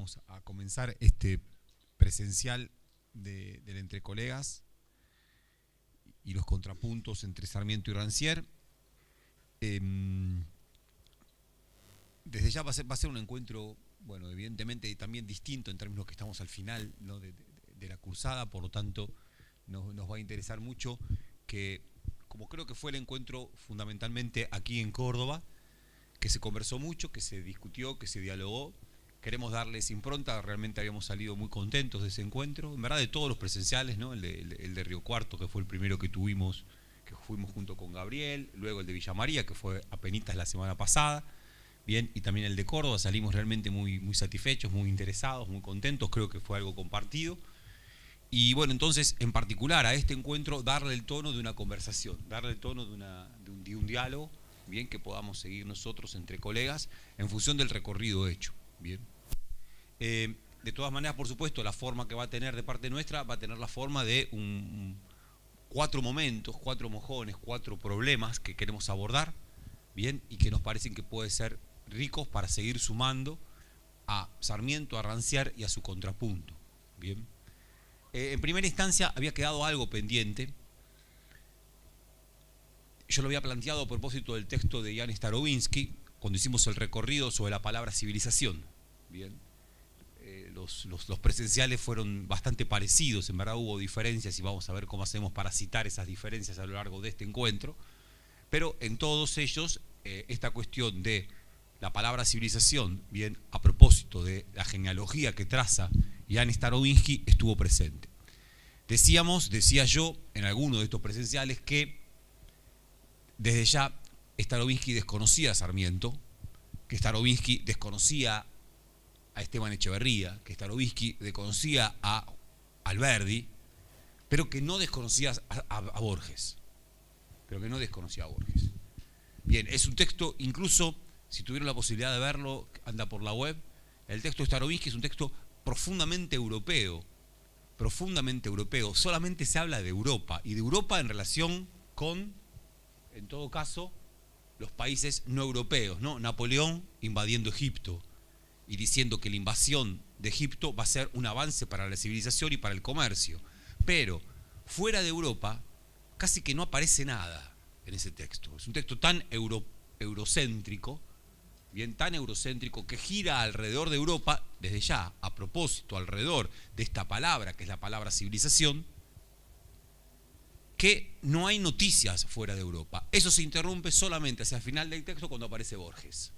vamos a comenzar este presencial del Entre Colegas y los contrapuntos entre Sarmiento y Rancière. Desde ya va a ser un encuentro, bueno, evidentemente también distinto en términos que estamos al final, ¿no?, de la cursada, por lo tanto nos va a interesar mucho que, como creo que fue el encuentro fundamentalmente aquí en Córdoba, que se conversó mucho, que se discutió, que se dialogó. Queremos darles impronta, realmente habíamos salido muy contentos de ese encuentro, en verdad de todos los presenciales, ¿no? El de Río Cuarto, que fue el primero que tuvimos, que fuimos junto con Gabriel, luego el de Villa María, que fue apenitas la semana pasada, bien, y también el de Córdoba. Salimos realmente muy, muy satisfechos, muy interesados, muy contentos, creo que fue algo compartido. Y bueno, entonces, en particular a este encuentro, darle el tono de una conversación, darle el tono de un diálogo, bien, que podamos seguir nosotros entre colegas en función del recorrido hecho, bien. De todas maneras, por supuesto, la forma que va a tener de parte nuestra va a tener la forma de cuatro momentos, cuatro mojones, cuatro problemas que queremos abordar, bien, y que nos parecen que pueden ser ricos para seguir sumando a Sarmiento, a Rancière y a su contrapunto, bien. En primera instancia había quedado algo pendiente. Yo lo había planteado a propósito del texto de Jan Starobinski cuando hicimos el recorrido sobre la palabra civilización, bien. Los presenciales fueron bastante parecidos, en verdad hubo diferencias y vamos a ver cómo hacemos para citar esas diferencias a lo largo de este encuentro, pero en todos ellos esta cuestión de la palabra civilización, bien, a propósito de la genealogía que traza Jan Starobinski, estuvo presente. Decía yo en alguno de estos presenciales que desde ya Starobinski desconocía a Sarmiento, que Starobinski desconocía a Esteban Echeverría, que Starobinski desconocía a Alberdi, pero que no desconocía a Borges. Bien, es un texto, incluso si tuvieron la posibilidad de verlo, anda por la web, el texto de Starobinski es un texto profundamente europeo, solamente se habla de Europa, y de Europa en relación con, en todo caso, los países no europeos, ¿no? Napoleón invadiendo Egipto y diciendo que la invasión de Egipto va a ser un avance para la civilización y para el comercio. Pero fuera de Europa casi que no aparece nada en ese texto. Es un texto tan eurocéntrico, bien, tan eurocéntrico, que gira alrededor de Europa, desde ya, a propósito, alrededor de esta palabra, que es la palabra civilización, que no hay noticias fuera de Europa. Eso se interrumpe solamente hacia el final del texto cuando aparece Borges,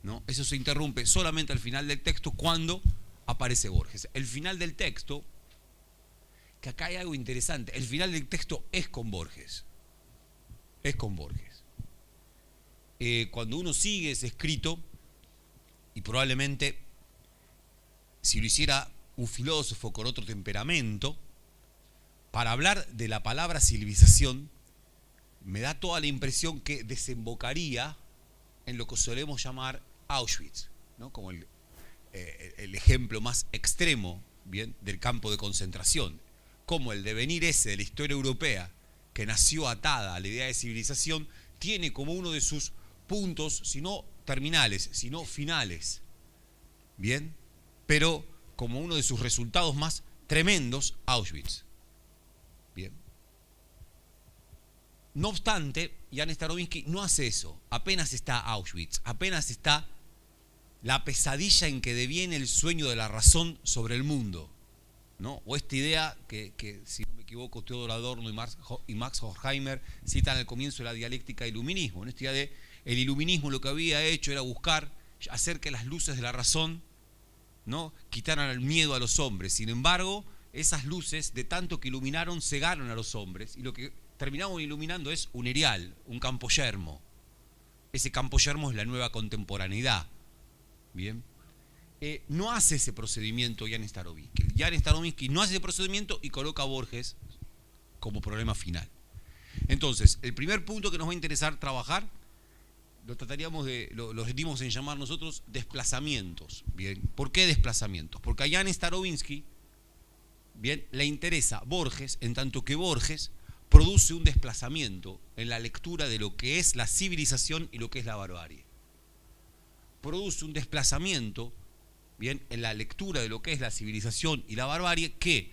¿no? Eso se interrumpe solamente al final del texto cuando aparece Borges. El final del texto, que acá hay algo interesante, el final del texto es con Borges. Cuando uno sigue ese escrito, y probablemente si lo hiciera un filósofo con otro temperamento, para hablar de la palabra civilización, me da toda la impresión que desembocaría en lo que solemos llamar Auschwitz, ¿no? Como el ejemplo más extremo, bien, del campo de concentración, como el devenir ese de la historia europea, que nació atada a la idea de civilización, tiene como uno de sus puntos, si no terminales, sino finales, bien, pero como uno de sus resultados más tremendos, Auschwitz, bien. No obstante, Jan Starobinski no hace eso. Apenas está Auschwitz, apenas está la pesadilla en que deviene el sueño de la razón sobre el mundo, ¿no? O esta idea que si no me equivoco, Theodor Adorno y Max Horkheimer citan al comienzo de la dialéctica del iluminismo, ¿no? Esta idea de el iluminismo lo que había hecho era buscar hacer que las luces de la razón, ¿no?, quitaran el miedo a los hombres. Sin embargo, esas luces, de tanto que iluminaron, cegaron a los hombres, y lo que terminaron iluminando es un erial, un campo yermo. Ese campo yermo es la nueva contemporaneidad. Bien. No hace ese procedimiento Jan Starobinski. Jan Starobinski no hace ese procedimiento y coloca a Borges como problema final. Entonces, el primer punto que nos va a interesar trabajar, lo dimos en llamar nosotros desplazamientos. Bien. ¿Por qué desplazamientos? Porque a Jan Starobinski, bien, le interesa Borges, en tanto que Borges produce un desplazamiento en la lectura de lo que es la civilización y lo que es la barbarie. Produce un desplazamiento bien, en la lectura de lo que es la civilización y la barbarie, que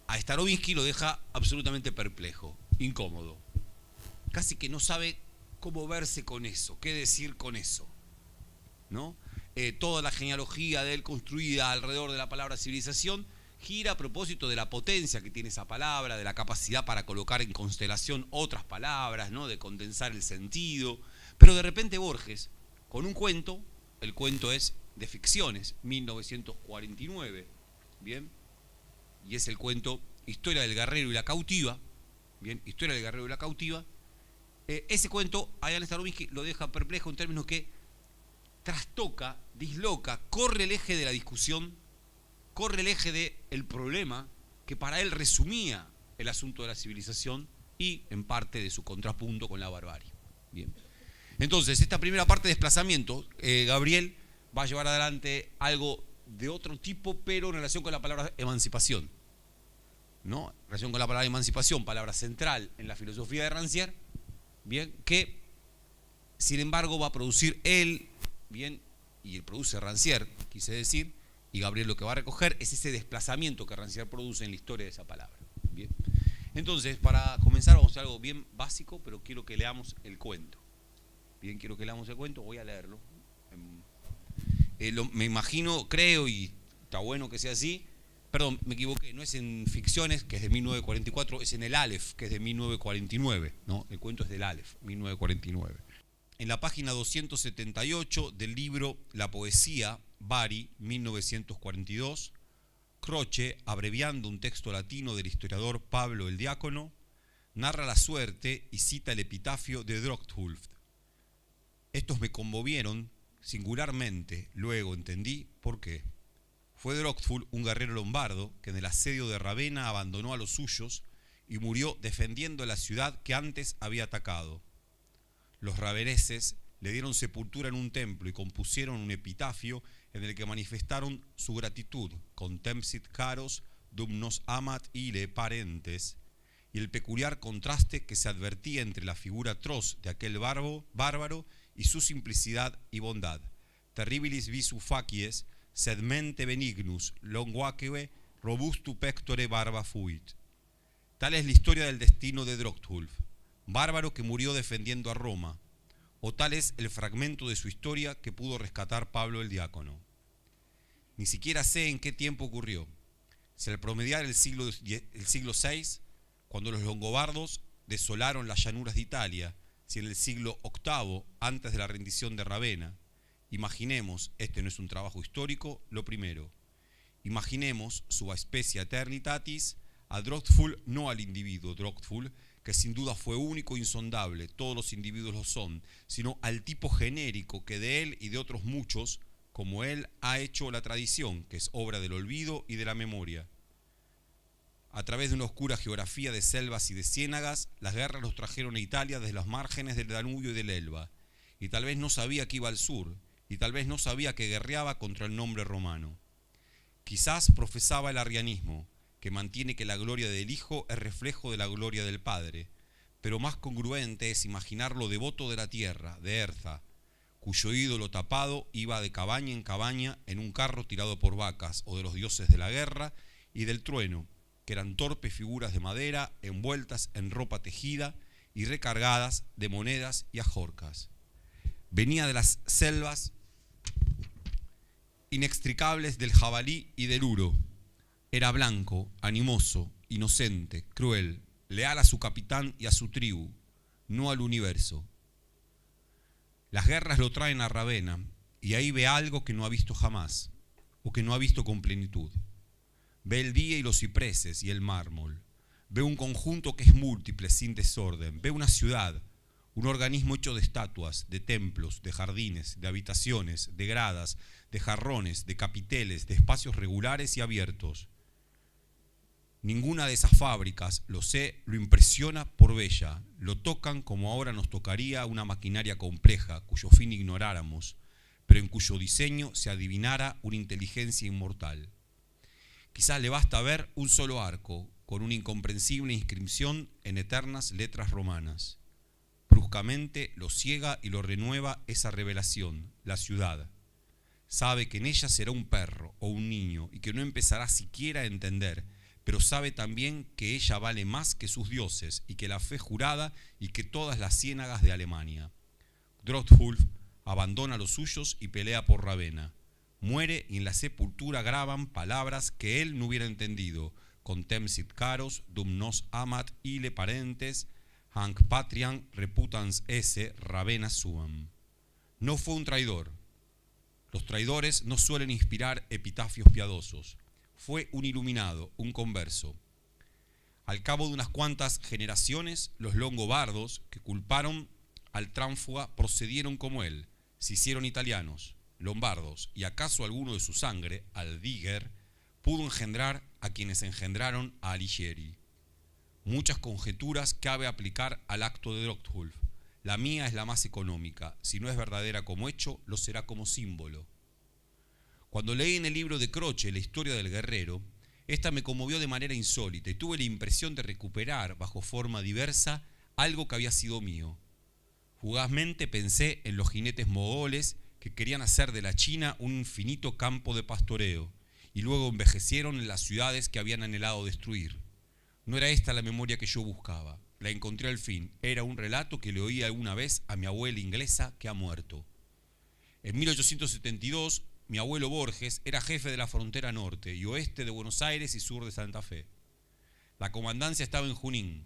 a Starobinsky lo deja absolutamente perplejo, incómodo. Casi que no sabe cómo verse con eso, qué decir con eso, ¿no? Toda la genealogía de él construida alrededor de la palabra civilización gira a propósito de la potencia que tiene esa palabra, de la capacidad para colocar en constelación otras palabras, ¿no? De condensar el sentido. Pero de repente Borges, con un cuento, el cuento es de Ficciones, 1949, ¿bien? Y es el cuento Historia del Guerrero y la Cautiva, ¿bien? Historia del Guerrero y la Cautiva. Ese cuento a Jan Starobinsky lo deja perplejo en términos que trastoca, disloca, corre el eje de la discusión, corre el eje del problema que para él resumía el asunto de la civilización y en parte de su contrapunto con la barbarie. Bien. Entonces, esta primera parte de desplazamiento, Gabriel va a llevar adelante algo de otro tipo, pero en relación con la palabra emancipación, ¿no? En relación con la palabra emancipación, palabra central en la filosofía de Rancière, bien, que sin embargo va a producir él, bien, y él produce Rancière, quise decir, y Gabriel lo que va a recoger es ese desplazamiento que Rancière produce en la historia de esa palabra. Bien. Entonces, para comenzar vamos a hacer algo bien básico, pero quiero que leamos el cuento. Bien, quiero que leamos el cuento, voy a leerlo. Me imagino, creo, y está bueno que sea así. Perdón, me equivoqué, no es en Ficciones, que es de 1944, es en el Aleph, que es de 1949, ¿no? El cuento es del Aleph, 1949. En la página 278 del libro La Poesía, Bari, 1942, Croce, abreviando un texto latino del historiador Pablo el Diácono, narra la suerte y cita el epitafio de Drochtulf. Estos me conmovieron singularmente, luego entendí por qué. Fue Drochtulf un guerrero lombardo que en el asedio de Ravenna abandonó a los suyos y murió defendiendo la ciudad que antes había atacado. Los raveneses le dieron sepultura en un templo y compusieron un epitafio en el que manifestaron su gratitud, contempsit caros, dum nos amat ile parentes, y el peculiar contraste que se advertía entre la figura atroz de aquel bárbaro y su simplicidad y bondad. Terribilis visu facies, sed mente benignus, longuaque robustu pectore barba fuit. Tal es la historia del destino de Drochtulf, bárbaro que murió defendiendo a Roma, o tal es el fragmento de su historia que pudo rescatar Pablo el Diácono. Ni siquiera sé en qué tiempo ocurrió. Si al promediar el siglo VI, cuando los longobardos desolaron las llanuras de Italia, si en el siglo VIII, antes de la rendición de Ravenna. Imaginemos, este no es un trabajo histórico, lo primero. Imaginemos, sua specia eternitatis, a Drochtulf, no al individuo Drochtulf, que sin duda fue único e insondable, todos los individuos lo son, sino al tipo genérico que de él y de otros muchos, como él, ha hecho la tradición, que es obra del olvido y de la memoria. A través de una oscura geografía de selvas y de ciénagas, las guerras los trajeron a Italia desde los márgenes del Danubio y del Elba, y tal vez no sabía que iba al sur, y tal vez no sabía que guerreaba contra el nombre romano. Quizás profesaba el arrianismo, que mantiene que la gloria del Hijo es reflejo de la gloria del Padre, pero más congruente es imaginarlo devoto de la tierra, de Erza, cuyo ídolo tapado iba de cabaña en cabaña en un carro tirado por vacas, o de los dioses de la guerra y del trueno, que eran torpes figuras de madera envueltas en ropa tejida y recargadas de monedas y ajorcas. Venía de las selvas inextricables del jabalí y del uro. Era blanco, animoso, inocente, cruel, leal a su capitán y a su tribu, no al universo. Las guerras lo traen a Ravenna y ahí ve algo que no ha visto jamás, o que no ha visto con plenitud. Ve el día y los cipreses y el mármol. Ve un conjunto que es múltiple, sin desorden. Ve una ciudad, un organismo hecho de estatuas, de templos, de jardines, de habitaciones, de gradas, de jarrones, de capiteles, de espacios regulares y abiertos. Ninguna de esas fábricas, lo sé, lo impresiona por bella. Lo tocan como ahora nos tocaría una maquinaria compleja, cuyo fin ignoráramos, pero en cuyo diseño se adivinara una inteligencia inmortal. Quizás le basta ver un solo arco, con una incomprensible inscripción en eternas letras romanas. Bruscamente lo ciega y lo renueva esa revelación, la ciudad. Sabe que en ella será un perro o un niño y que no empezará siquiera a entender, pero sabe también que ella vale más que sus dioses y que la fe jurada y que todas las ciénagas de Alemania. Drottulf abandona a los suyos y pelea por Ravenna. Muere y en la sepultura graban palabras que él no hubiera entendido: Contem sit caros, dum nos amat ile parentes, hanc patriam reputans esse Ravenna suam. No fue un traidor. Los traidores no suelen inspirar epitafios piadosos. Fue un iluminado, un converso. Al cabo de unas cuantas generaciones, los longobardos que culparon al tránfuga procedieron como él, se hicieron italianos, lombardos, y acaso alguno de su sangre, Aldiger, pudo engendrar a quienes engendraron a Alighieri. Muchas conjeturas cabe aplicar al acto de Drottulf. La mía es la más económica. Si no es verdadera como hecho, lo será como símbolo. Cuando leí en el libro de Croce la historia del guerrero, esta me conmovió de manera insólita y tuve la impresión de recuperar, bajo forma diversa, algo que había sido mío. Fugazmente pensé en los jinetes mogoles que querían hacer de la China un infinito campo de pastoreo y luego envejecieron en las ciudades que habían anhelado destruir. No era esta la memoria que yo buscaba. La encontré al fin. Era un relato que le oí alguna vez a mi abuela inglesa que ha muerto. En 1872, mi abuelo Borges era jefe de la frontera norte y oeste de Buenos Aires y sur de Santa Fe. La comandancia estaba en Junín.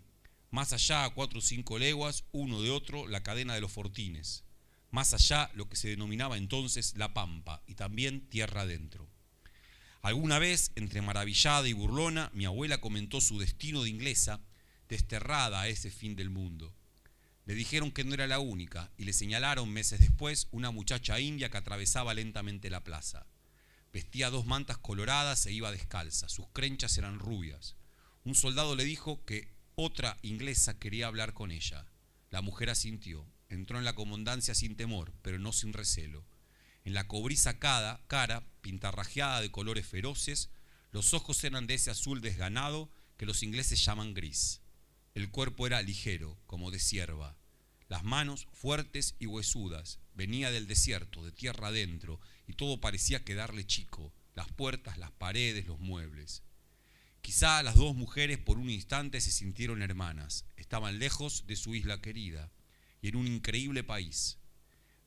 Más allá, a 4 o 5 leguas, uno de otro, la cadena de los Fortines. Más allá, lo que se denominaba entonces La Pampa y también tierra adentro. Alguna vez, entre maravillada y burlona, mi abuela comentó su destino de inglesa, desterrada a ese fin del mundo. Le dijeron que no era la única y le señalaron meses después una muchacha india que atravesaba lentamente la plaza. Vestía 2 mantas coloradas e iba descalza, sus crenchas eran rubias. Un soldado le dijo que otra inglesa quería hablar con ella. La mujer asintió, entró en la comandancia sin temor, pero no sin recelo. En la cobriza cara, pintarrajeada de colores feroces, los ojos eran de ese azul desganado que los ingleses llaman gris. El cuerpo era ligero, como de cierva. Las manos fuertes y huesudas. Venía del desierto, de tierra adentro, y todo parecía quedarle chico. Las puertas, las paredes, los muebles. Quizá las 2 mujeres por un instante se sintieron hermanas. Estaban lejos de su isla querida y en un increíble país.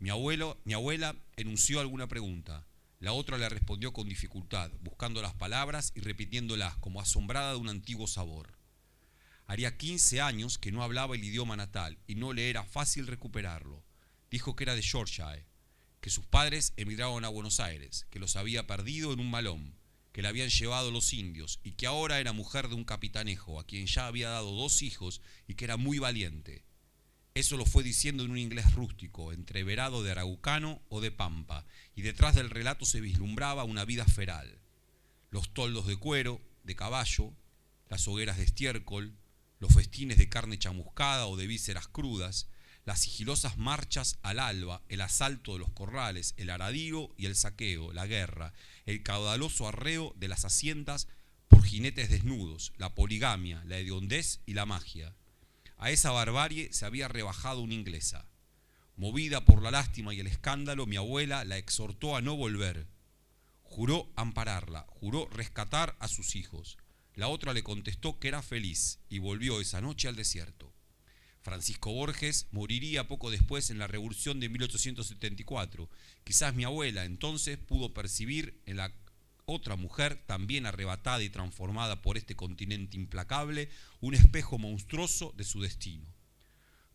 Mi abuela enunció alguna pregunta. La otra le respondió con dificultad, buscando las palabras y repitiéndolas como asombrada de un antiguo sabor. Haría 15 años que no hablaba el idioma natal y no le era fácil recuperarlo. Dijo que era de Yorkshire, que sus padres emigraron a Buenos Aires, que los había perdido en un malón, que la habían llevado los indios y que ahora era mujer de un capitanejo a quien ya había dado 2 hijos y que era muy valiente. Eso lo fue diciendo en un inglés rústico, entreverado de araucano o de pampa, y detrás del relato se vislumbraba una vida feral. Los toldos de cuero, de caballo, las hogueras de estiércol, los festines de carne chamuscada o de vísceras crudas, las sigilosas marchas al alba, el asalto de los corrales, el aradío y el saqueo, la guerra, el caudaloso arreo de las haciendas por jinetes desnudos, la poligamia, la hediondez y la magia. A esa barbarie se había rebajado una inglesa. Movida por la lástima y el escándalo, mi abuela la exhortó a no volver. Juró ampararla, juró rescatar a sus hijos. La otra le contestó que era feliz y volvió esa noche al desierto. Francisco Borges moriría poco después en la Revolución de 1874. Quizás mi abuela entonces pudo percibir en la otra mujer, también arrebatada y transformada por este continente implacable, un espejo monstruoso de su destino.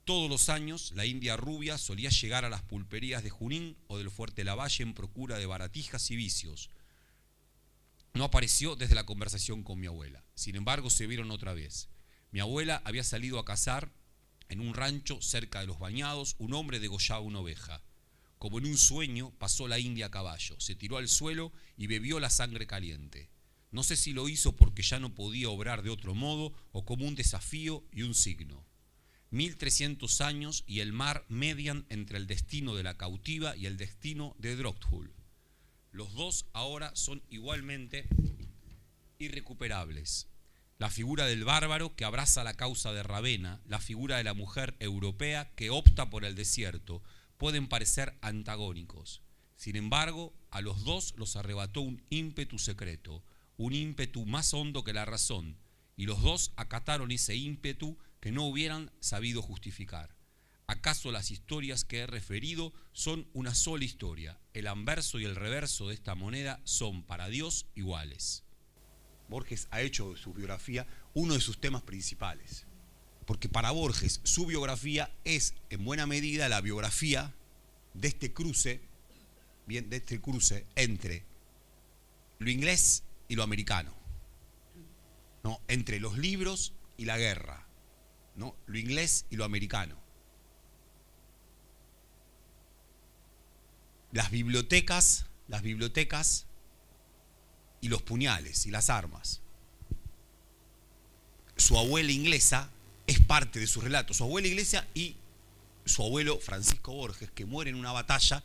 Todos los años, la india rubia solía llegar a las pulperías de Junín o del Fuerte Lavalle en procura de baratijas y vicios. No apareció desde la conversación con mi abuela. Sin embargo, se vieron otra vez. Mi abuela había salido a cazar en un rancho cerca de los Bañados. Un hombre degollaba una oveja. Como en un sueño, pasó la india a caballo, se tiró al suelo y bebió la sangre caliente. No sé si lo hizo porque ya no podía obrar de otro modo o como un desafío y un signo. 1300 años y el mar median entre el destino de la cautiva y el destino de Drottulf. Los 2 ahora son igualmente irrecuperables. La figura del bárbaro que abraza la causa de Ravenna, la figura de la mujer europea que opta por el desierto, pueden parecer antagónicos. Sin embargo, a los dos los arrebató un ímpetu secreto, un ímpetu más hondo que la razón, y los dos acataron ese ímpetu que no hubieran sabido justificar. ¿Acaso las historias que he referido son una sola historia? El anverso y el reverso de esta moneda son para Dios iguales. Borges ha hecho de su biografía uno de sus temas principales, porque para Borges su biografía es en buena medida la biografía de este cruce, entre lo inglés y lo americano, ¿no? Entre los libros y la guerra, ¿no? Lo inglés y lo americano. Las bibliotecas y los puñales y las armas. Su abuela inglesa es parte de su relato. Su abuela inglesa y su abuelo Francisco Borges, que muere en una batalla,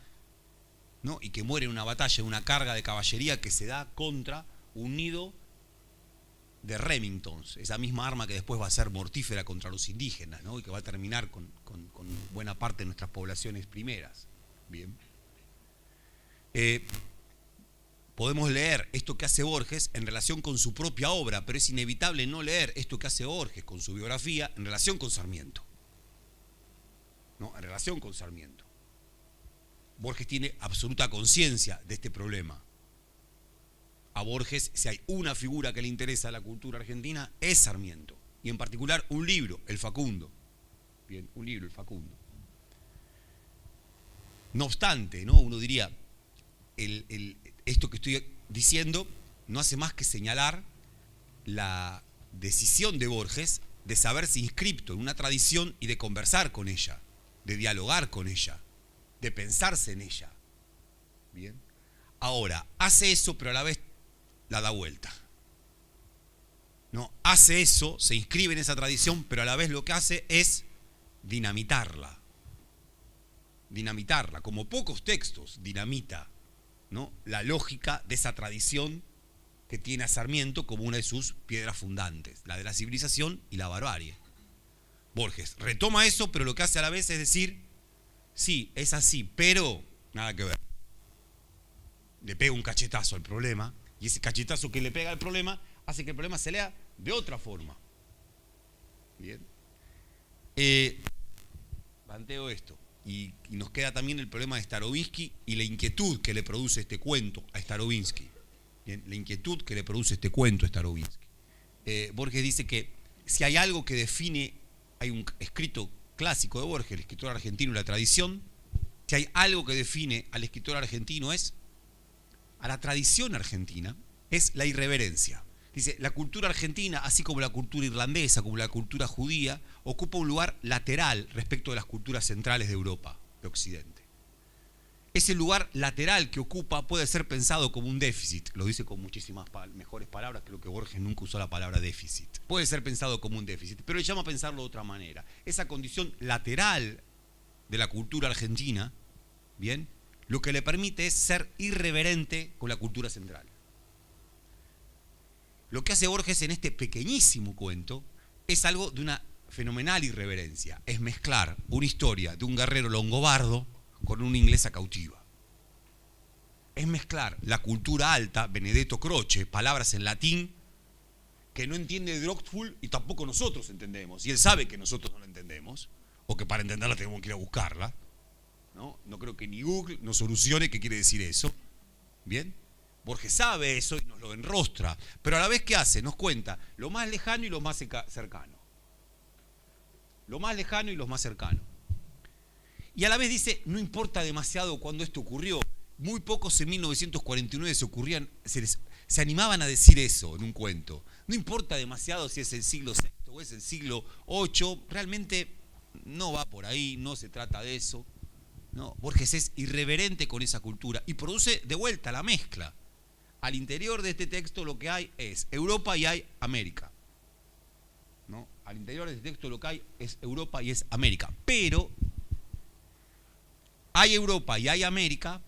¿no? Y que muere en una batalla, en una carga de caballería que se da contra un nido de Remingtons, esa misma arma que después va a ser mortífera contra los indígenas, ¿no? Y que va a terminar con buena parte de nuestras poblaciones primeras. Bien. Podemos leer esto que hace Borges en relación con su propia obra, pero es inevitable no leer esto que hace Borges con su biografía en relación con Sarmiento. ¿No? En relación con Sarmiento. Borges tiene absoluta conciencia de este problema. A Borges, si hay una figura que le interesa a la cultura argentina, es Sarmiento. Y en particular un libro, El Facundo. Bien, un libro, El Facundo. No obstante, ¿no? Uno diría, esto que estoy diciendo no hace más que señalar la decisión de Borges de saberse inscripto en una tradición y de conversar con ella, de dialogar con ella, de pensarse en ella. Bien. Ahora, hace eso, pero a la vez la da vuelta. No, hace eso, se inscribe en esa tradición, pero a la vez lo que hace es dinamitarla. Dinamitarla, como pocos textos dinamita, ¿no? La lógica de esa tradición que tiene a Sarmiento como una de sus piedras fundantes, la de la civilización y la barbarie. Borges retoma eso, pero lo que hace a la vez es decir, sí, es así, pero nada que ver. Le pega un cachetazo al problema, y ese cachetazo que le pega al problema hace que el problema se lea de otra forma. Bien. Planteo esto. Y nos queda también el problema de Starobinsky y la inquietud que le produce este cuento a Starobinsky. Bien, la inquietud que le produce este cuento a Starobinsky. Borges dice que si hay algo que define, hay un escrito clásico de Borges, el escritor argentino y la tradición, si hay algo que define al escritor argentino a la tradición argentina, es la irreverencia. Dice, la cultura argentina, así como la cultura irlandesa, como la cultura judía, ocupa un lugar lateral respecto de las culturas centrales de Europa, de Occidente. Ese lugar lateral que ocupa puede ser pensado como un déficit, lo dice con muchísimas mejores palabras, creo que Borges nunca usó la palabra déficit. Puede ser pensado como un déficit, pero le llama a pensarlo de otra manera. Esa condición lateral de la cultura argentina, ¿bien?, lo que le permite es ser irreverente con la cultura central. Lo que hace Borges en este pequeñísimo cuento es algo de una fenomenal irreverencia. Es mezclar una historia de un guerrero longobardo con una inglesa cautiva. Es mezclar la cultura alta, Benedetto Croce, palabras en latín que no entiende Droxfull y tampoco nosotros entendemos. Y él sabe que nosotros no la entendemos, o que para entenderla tenemos que ir a buscarla. No creo que ni Google nos solucione qué quiere decir eso. ¿Bien? Borges sabe eso y nos lo enrostra, pero a la vez, ¿qué hace? Nos cuenta lo más lejano y lo más cercano. Lo más lejano y lo más cercano. Y a la vez dice, no importa demasiado cuándo esto ocurrió. Muy pocos en 1949 se animaban a decir eso en un cuento. No importa demasiado si es el siglo VI o es el siglo VIII, realmente no va por ahí, no se trata de eso. No, Borges es irreverente con esa cultura y produce de vuelta la mezcla. Al interior de este texto lo que hay es Europa y hay América. ¿No? Al interior de este texto lo que hay es Europa y es América. Pero hay Europa y hay América,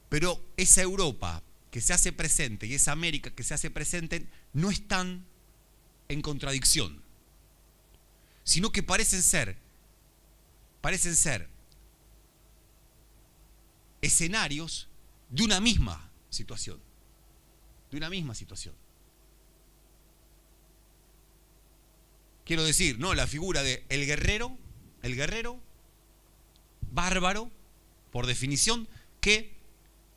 pero esa Europa que se hace presente y esa América que se hace presente no están en contradicción, sino que parecen ser escenarios de una misma situación. De una misma situación. Quiero decir, ¿no? La figura de el guerrero bárbaro, por definición, que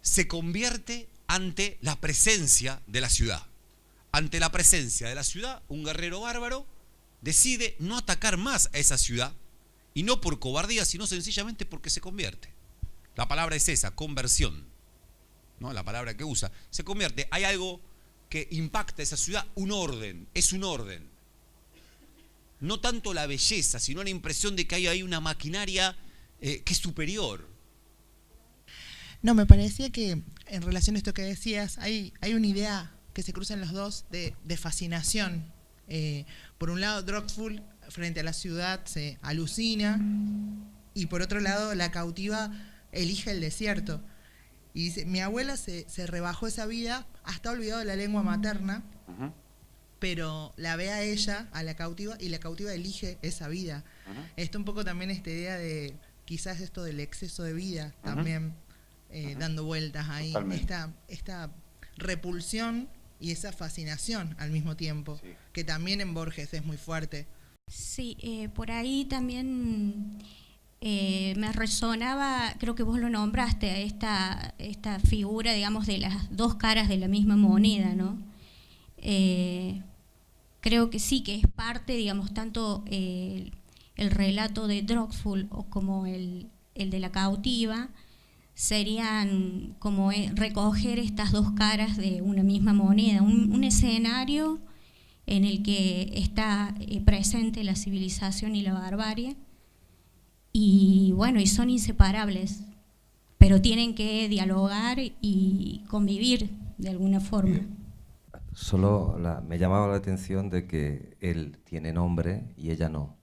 se convierte ante la presencia de la ciudad. Ante la presencia de la ciudad, un guerrero bárbaro decide no atacar más a esa ciudad, y no por cobardía, sino sencillamente porque se convierte. La palabra es esa, conversión, ¿no? La palabra que usa. Se convierte, hay algo que impacta esa ciudad, un orden, es un orden. No tanto la belleza, sino la impresión de que hay ahí una maquinaria que es superior. No, me parecía que en relación a esto que decías, hay una idea que se cruza en los dos de fascinación. Por un lado, Drogful frente a la ciudad se alucina, y por otro lado, la cautiva elige el desierto. Y dice, mi abuela se rebajó esa vida, hasta olvidado de la lengua materna, pero la ve a ella, a la cautiva, y la cautiva elige esa vida. Está un poco también esta idea de, quizás esto del exceso de vida, también dando vueltas ahí. Esta repulsión y esa fascinación al mismo tiempo, sí, que también en Borges es muy fuerte. Sí, por ahí también me resonaba, creo que vos lo nombraste, esta figura, digamos, de las dos caras de la misma moneda, ¿no? Creo que sí, que es parte, digamos, tanto el relato de Drogful como el de la cautiva, serían como recoger estas dos caras de una misma moneda, un escenario en el que está presente la civilización y la barbarie, y bueno, y son inseparables, pero tienen que dialogar y convivir de alguna forma. Solo me llamaba la atención de que él tiene nombre y ella no.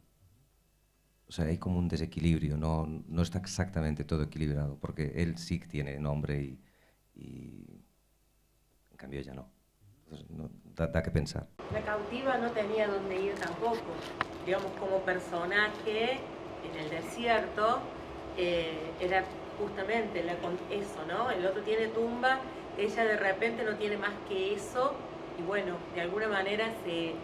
O sea, hay como un desequilibrio, no está exactamente todo equilibrado, porque él sí tiene nombre y en cambio ella no. Entonces, da que pensar. La cautiva no tenía dónde ir tampoco. Digamos, como personaje en el desierto, era justamente eso, ¿no? El otro tiene tumba, ella de repente no tiene más que eso, y bueno, de alguna manera se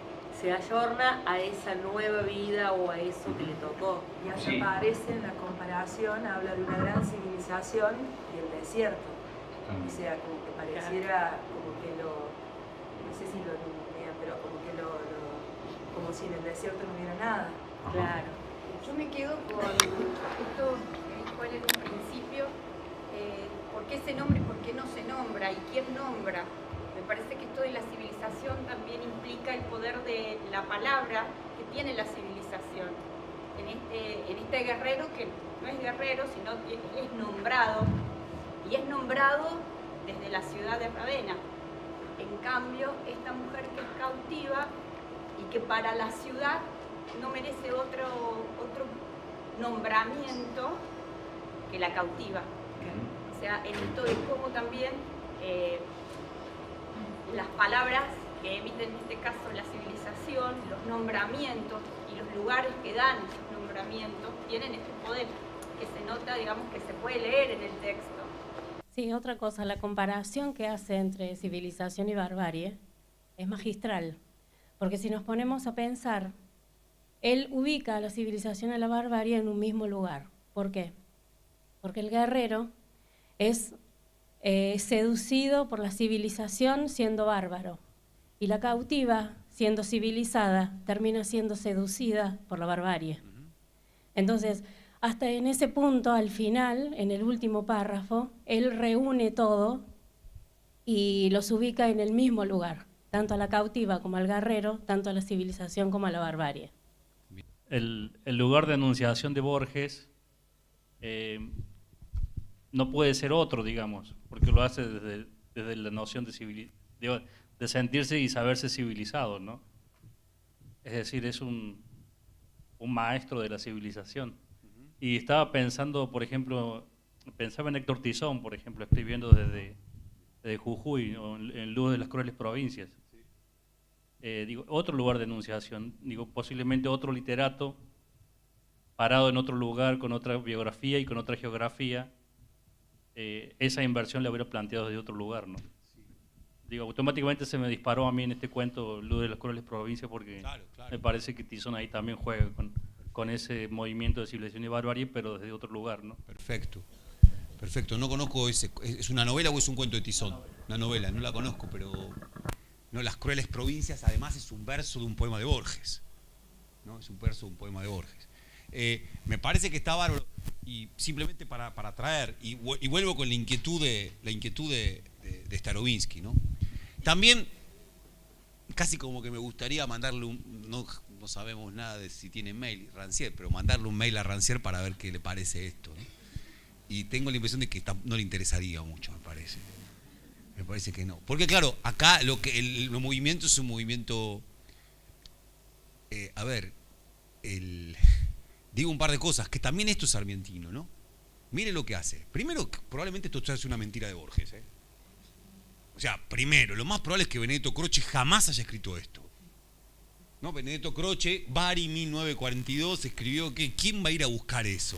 ayorna a esa nueva vida o a eso que le tocó. Y hasta aparece en la comparación, habla de una gran civilización y el desierto. O sea, como que pareciera como que no sé si lo numean, pero como si en el desierto no hubiera nada. Claro. Yo me quedo con esto, cuál era un principio, por qué se nombra y por qué no se nombra, y quién nombra. Me parece que esto de la civilización también implica el poder de la palabra que tiene la civilización. En este guerrero, que no es guerrero, sino que es nombrado, y es nombrado desde la ciudad de Ravenna. En cambio, esta mujer que es cautiva y que para la ciudad no merece otro nombramiento que la cautiva. O sea, en esto de cómo también las palabras que emiten en este caso la civilización, los nombramientos y los lugares que dan esos nombramientos tienen este poder que se nota, digamos, que se puede leer en el texto. Sí, otra cosa, la comparación que hace entre civilización y barbarie es magistral, porque si nos ponemos a pensar, él ubica a la civilización y a la barbarie en un mismo lugar. ¿Por qué? Porque el guerrero es seducido por la civilización siendo bárbaro, y la cautiva, siendo civilizada, termina siendo seducida por la barbarie. Entonces, hasta en ese punto, al final, en el último párrafo, él reúne todo y los ubica en el mismo lugar, tanto a la cautiva como al guerrero, tanto a la civilización como a la barbarie. El lugar de anunciación de Borges no puede ser otro, digamos, porque lo hace desde la noción de sentirse y saberse civilizado, ¿no? Es decir, es un maestro de la civilización. Y estaba pensando, por ejemplo, pensaba en Héctor Tizón, por ejemplo, escribiendo desde Jujuy, o en Luz de las Crueles Provincias. Digo, otro lugar de enunciación, digo, posiblemente otro literato parado en otro lugar, con otra biografía y con otra geografía, esa inversión la hubiera planteado desde otro lugar, ¿no? Digo, automáticamente se me disparó a mí en este cuento Luz de las Crueles Provincias, porque Claro. me parece que Tizón ahí también juega con ese movimiento de civilización y barbarie, pero desde otro lugar, ¿no? Perfecto. No conozco ese. ¿Es una novela o es un cuento de Tizón? Una novela, no la conozco, pero. No, Las Crueles Provincias, además, es un verso de un poema de Borges. ¿No? Es un verso de un poema de Borges. Me parece que está bárbaro. Y simplemente para traer, y vuelvo con la inquietud de Starobinsky, ¿no? También, casi como que me gustaría mandarle no sabemos nada de si tiene mail, Rancière, pero mandarle un mail a Rancière para ver qué le parece esto, ¿no? Y tengo la impresión de que no le interesaría mucho, me parece. Me parece que no. Porque claro, acá el movimiento es un movimiento... digo un par de cosas, que también esto es sarmientino, ¿no? Mire lo que hace. Primero, probablemente esto es una mentira de Borges, ¿eh? O sea, primero, lo más probable es que Benedetto Croce jamás haya escrito esto. ¿No? Benedetto Croce, Bari, 1942, escribió que ¿quién va a ir a buscar eso?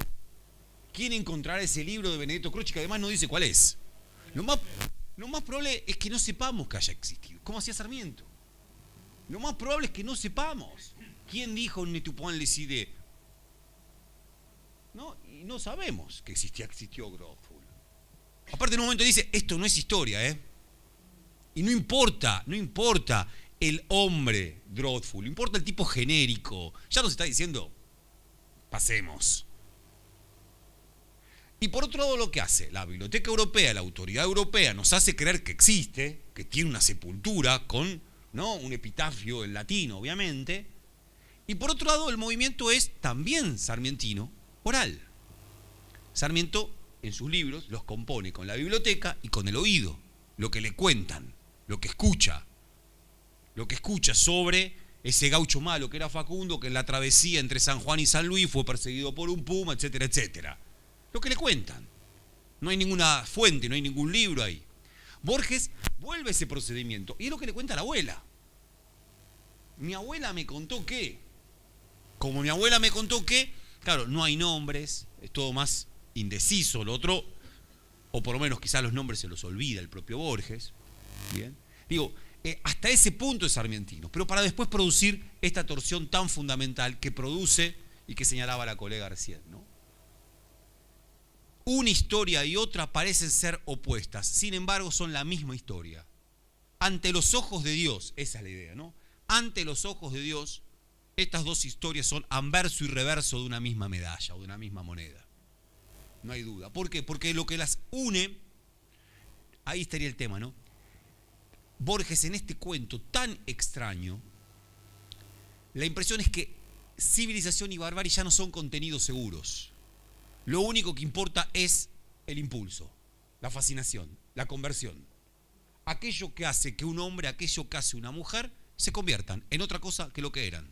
¿Quién encontrará ese libro de Benedetto Croce que además no dice cuál es? Lo más probable es que no sepamos que haya existido. ¿Cómo hacía Sarmiento? Lo más probable es que no sepamos. ¿Quién dijo Ne tu point les idées? ¿No? Y no sabemos que existió Drodful. Aparte en un momento dice, esto no es historia, ¿eh? Y no importa el hombre Drodful, importa el tipo genérico. Ya nos está diciendo, pasemos. Y por otro lado lo que hace la Biblioteca Europea, la autoridad europea, nos hace creer que existe, que tiene una sepultura con, ¿no?, un epitafio en latín, obviamente. Y por otro lado el movimiento es también sarmientino, oral. Sarmiento en sus libros los compone con la biblioteca y con el oído, lo que le cuentan, lo que escucha sobre ese gaucho malo que era Facundo, que en la travesía entre San Juan y San Luis fue perseguido por un puma, etcétera, etcétera. Lo que le cuentan. No hay ninguna fuente, no hay ningún libro ahí. Borges vuelve a ese procedimiento y es lo que le cuenta a la abuela. Mi abuela me contó que, como mi abuela me contó que, claro, no hay nombres, es todo más indeciso, lo otro, o por lo menos quizás los nombres se los olvida el propio Borges. Bien. Digo, hasta ese punto es sarmientino, pero para después producir esta torsión tan fundamental que produce y que señalaba la colega recién, ¿no? Una historia y otra parecen ser opuestas, sin embargo son la misma historia. Ante los ojos de Dios, esa es la idea, ¿no? Ante los ojos de Dios, estas dos historias son anverso y reverso de una misma medalla o de una misma moneda. No hay duda. ¿Por qué? Porque lo que las une, ahí estaría el tema, ¿no? Borges en este cuento tan extraño, la impresión es que civilización y barbarie ya no son contenidos seguros. Lo único que importa es el impulso, la fascinación, la conversión. Aquello que hace que un hombre, aquello que hace una mujer, se conviertan en otra cosa que lo que eran.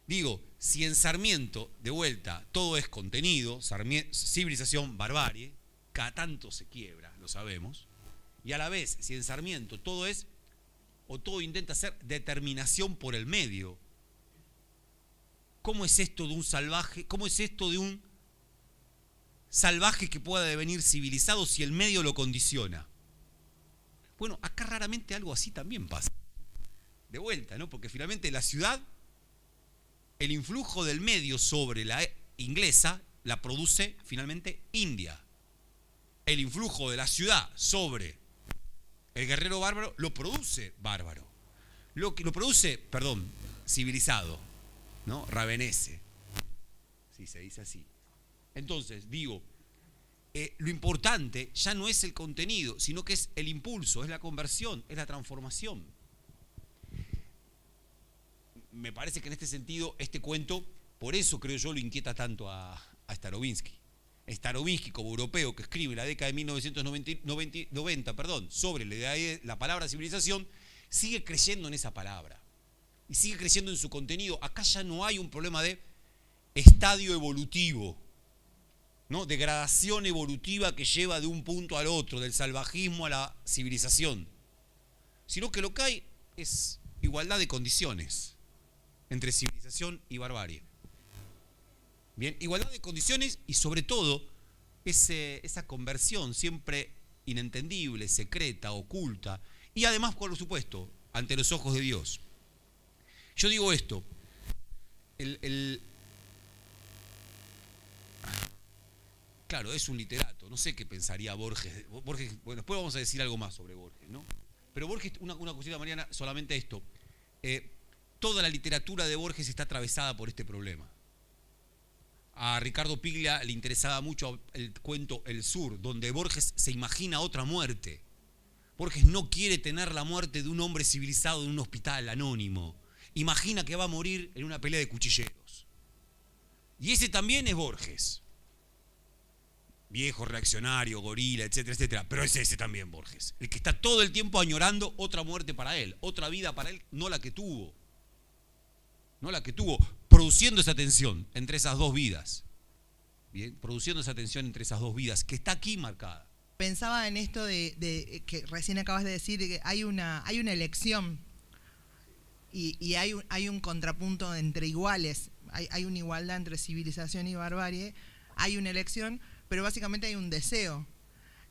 Digo, si en Sarmiento, de vuelta, todo es contenido, civilización, barbarie, cada tanto se quiebra, lo sabemos, y a la vez, si en Sarmiento todo es, o todo intenta ser determinación por el medio, ¿cómo es esto de un salvaje? ¿Cómo es esto de un salvaje que pueda devenir civilizado si el medio lo condiciona? Bueno, acá raramente algo así también pasa. De vuelta, ¿no? Porque finalmente la ciudad, el influjo del medio sobre la inglesa la produce finalmente India. El influjo de la ciudad sobre el guerrero bárbaro lo produce bárbaro. Lo produce, civilizado, ¿no? Ravenese. Sí, se dice así. Entonces, digo, lo importante ya no es el contenido, sino que es el impulso, es la conversión, es la transformación. Me parece que en este sentido, este cuento, por eso creo yo, lo inquieta tanto a Starobinsky. Starobinsky, como europeo que escribe en la década de 1990, sobre la palabra civilización, sigue creyendo en esa palabra. Y sigue creciendo en su contenido. Acá ya no hay un problema de estadio evolutivo, ¿no? De gradación evolutiva que lleva de un punto al otro, del salvajismo a la civilización. Sino que lo que hay es igualdad de condiciones entre civilización y barbarie. Bien, igualdad de condiciones y sobre todo esa conversión siempre inentendible, secreta, oculta, y además, por supuesto, ante los ojos de Dios. Yo digo esto, claro, es un literato, no sé qué pensaría Borges. Borges, bueno, después vamos a decir algo más sobre Borges, ¿no? Pero Borges, una cosita, Mariana, solamente esto. Toda la literatura de Borges está atravesada por este problema. A Ricardo Piglia le interesaba mucho el cuento El Sur, donde Borges se imagina otra muerte. Borges no quiere tener la muerte de un hombre civilizado en un hospital anónimo. Imagina que va a morir en una pelea de cuchilleros. Y ese también es Borges. Viejo, reaccionario, gorila, etcétera, etcétera. Pero es ese también Borges. El que está todo el tiempo añorando otra muerte para él, otra vida para él, no la que tuvo. No la que tuvo, produciendo esa tensión entre esas dos vidas. Bien, produciendo esa tensión entre esas dos vidas, que está aquí marcada. Pensaba en esto de que recién acabas de decir, que hay una elección y hay un contrapunto entre iguales, hay una igualdad entre civilización y barbarie, hay una elección, pero básicamente hay un deseo.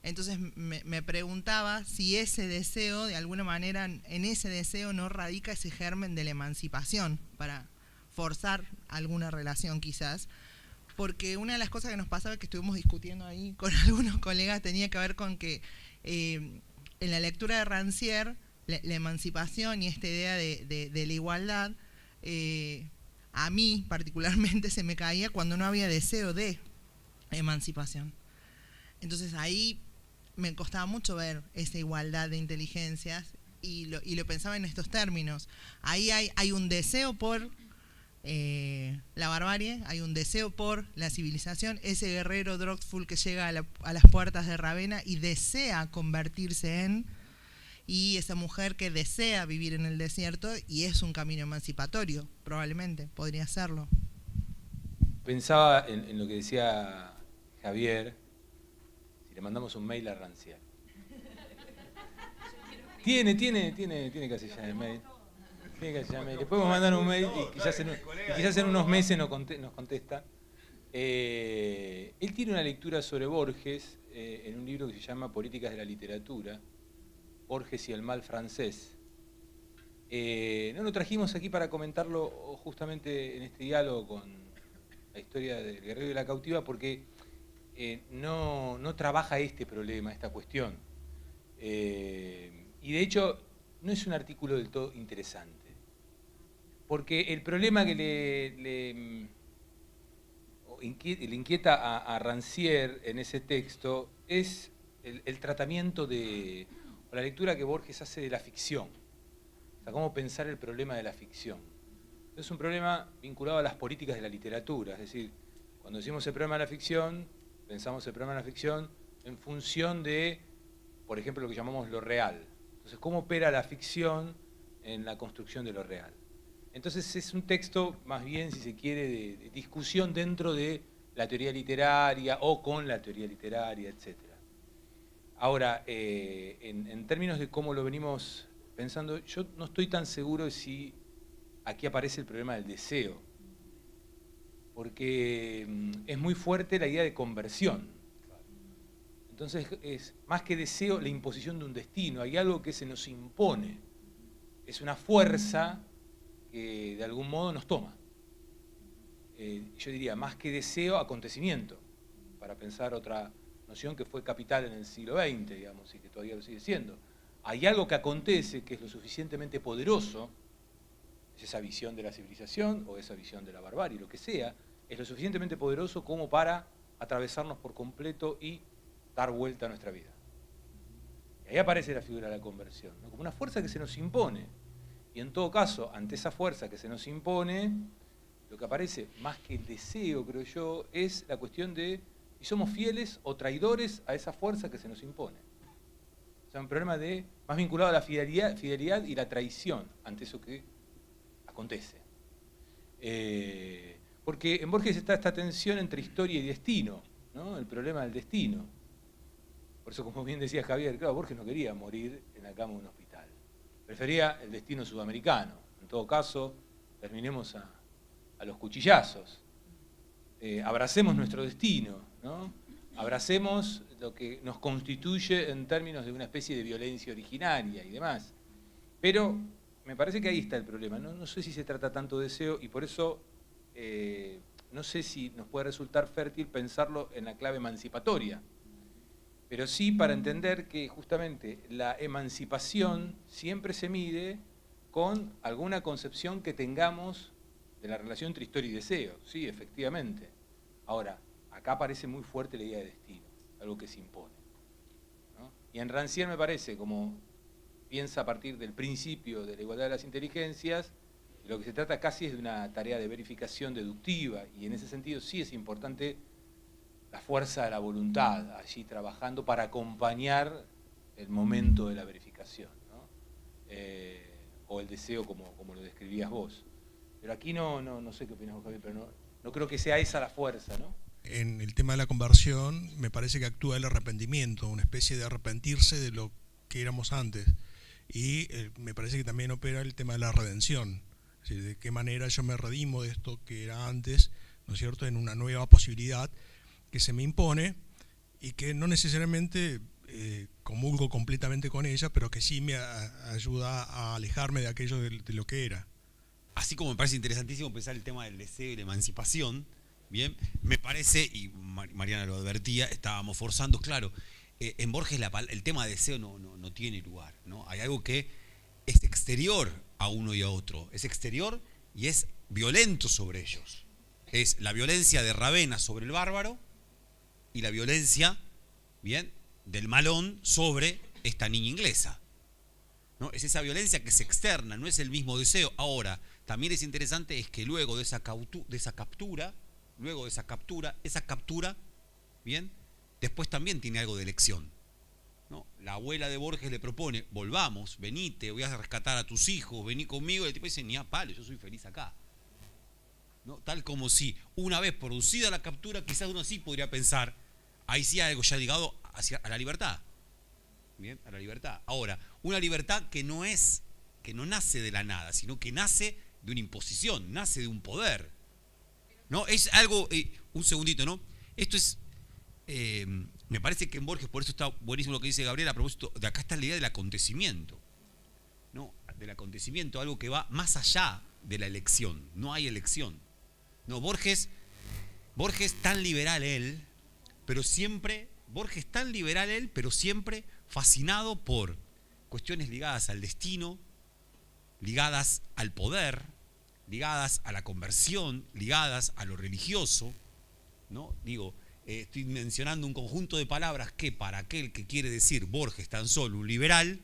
Entonces me preguntaba si ese deseo, de alguna manera, en ese deseo no radica ese germen de la emancipación, para forzar alguna relación quizás, porque una de las cosas que nos pasaba, que estuvimos discutiendo ahí con algunos colegas, tenía que ver con que en la lectura de Rancière, la emancipación y esta idea de la igualdad, a mí particularmente se me caía cuando no había deseo de emancipación. Entonces ahí me costaba mucho ver esa igualdad de inteligencias y lo pensaba en estos términos. Ahí hay un deseo por la barbarie, hay un deseo por la civilización, ese guerrero Drogful que llega a las puertas de Ravenna y desea convertirse en, y esa mujer que desea vivir en el desierto y es un camino emancipatorio, probablemente, podría serlo. Pensaba en lo que decía Javier, si le mandamos un mail a Rancière. Tiene casilla de mail. Le podemos mandar un mail y quizás en unos meses nos contesta. Él tiene una lectura sobre Borges en un libro que se llama Políticas de la Literatura, Borges y el mal francés. No lo trajimos aquí para comentarlo justamente en este diálogo con la historia del guerrero y de la cautiva, porque no trabaja este problema, esta cuestión. Y de hecho no es un artículo del todo interesante. Porque el problema que le inquieta a Rancière en ese texto es el tratamiento o la lectura que Borges hace de la ficción. O sea, cómo pensar el problema de la ficción. Es un problema vinculado a las políticas de la literatura. Es decir, cuando decimos el problema de la ficción, pensamos el problema de la ficción en función de, por ejemplo, lo que llamamos lo real. Entonces, ¿cómo opera la ficción en la construcción de lo real? Entonces es un texto más bien, si se quiere, de discusión dentro de la teoría literaria o con la teoría literaria, etc. Ahora, en términos de cómo lo venimos pensando, yo no estoy tan seguro de si aquí aparece el problema del deseo, porque es muy fuerte la idea de conversión. Entonces es más que deseo la imposición de un destino, hay algo que se nos impone, es una fuerza que de algún modo nos toma. Yo diría, más que deseo, acontecimiento, para pensar otra noción que fue capital en el siglo XX, digamos, y que todavía lo sigue siendo. Hay algo que acontece que es lo suficientemente poderoso, es esa visión de la civilización o esa visión de la barbarie, lo que sea, es lo suficientemente poderoso como para atravesarnos por completo y dar vuelta a nuestra vida. Y ahí aparece la figura de la conversión, ¿no? Como una fuerza que se nos impone. Y en todo caso, ante esa fuerza que se nos impone, lo que aparece, más que el deseo, creo yo, es la cuestión de si somos fieles o traidores a esa fuerza que se nos impone. O sea, un problema más vinculado a la fidelidad y la traición ante eso que acontece. Porque en Borges está esta tensión entre historia y destino, ¿no? El problema del destino. Por eso, como bien decía Javier, claro, Borges no quería morir en la cama de un hospital. Prefería el destino sudamericano. En todo caso, terminemos a los cuchillazos. Abracemos nuestro destino, ¿no? abracemos lo que nos constituye en términos de una especie de violencia originaria y demás. Pero me parece que ahí está el problema. No sé si se trata tanto de deseo y por eso no sé si nos puede resultar fértil pensarlo en la clave emancipatoria. Pero sí para entender que justamente la emancipación siempre se mide con alguna concepción que tengamos de la relación entre historia y deseo. Sí, efectivamente. Ahora, acá aparece muy fuerte la idea de destino, algo que se impone, ¿no? Y en Rancière me parece, como piensa a partir del principio de la igualdad de las inteligencias, lo que se trata casi es de una tarea de verificación deductiva, y en ese sentido sí es importante la fuerza de la voluntad allí trabajando para acompañar el momento de la verificación, ¿no? O el deseo como lo describías vos. Pero aquí no sé qué opinas vos, Javier, pero no creo que sea esa la fuerza, ¿no? En el tema de la conversión me parece que actúa el arrepentimiento, una especie de arrepentirse de lo que éramos antes. Y me parece que también opera el tema de la redención, es decir, de qué manera yo me redimo de esto que era antes, ¿no es cierto?, en una nueva posibilidad que se me impone y que no necesariamente comulgo completamente con ella, pero que sí me ayuda a alejarme de aquello de lo que era. Así como me parece interesantísimo pensar el tema del deseo y la emancipación, bien, me parece, y Mariana lo advertía, estábamos forzando, claro, en Borges el tema de deseo no tiene lugar, ¿no? Hay algo que es exterior a uno y a otro, es exterior y es violento sobre ellos. Es la violencia de Ravenna sobre el bárbaro y la violencia, bien, del malón sobre esta niña inglesa, ¿no? Es esa violencia que se externa, no es el mismo deseo. Ahora, también es interesante es que luego de esa captura, esa captura, bien, después también tiene algo de elección, ¿no? La abuela de Borges le propone, volvamos, venite, voy a rescatar a tus hijos, vení conmigo, y el tipo dice, ni a palo, yo soy feliz acá, ¿no? Tal como si una vez producida la captura, quizás uno sí podría pensar, ahí sí hay algo ya ligado a la libertad, bien, a la libertad. Ahora, una libertad que no nace de la nada, sino que nace de una imposición, nace de un poder, ¿no? Es algo, un segundito, ¿no? Esto es, me parece que en Borges, por eso está buenísimo lo que dice Gabriel, a propósito, de acá está la idea del acontecimiento, ¿no? Del acontecimiento, algo que va más allá de la elección, no hay elección. No, Borges tan liberal él, pero siempre fascinado por cuestiones ligadas al destino, ligadas al poder, ligadas a la conversión, ligadas a lo religioso, ¿no? Digo, estoy mencionando un conjunto de palabras que para aquel que quiere decir Borges tan solo un liberal,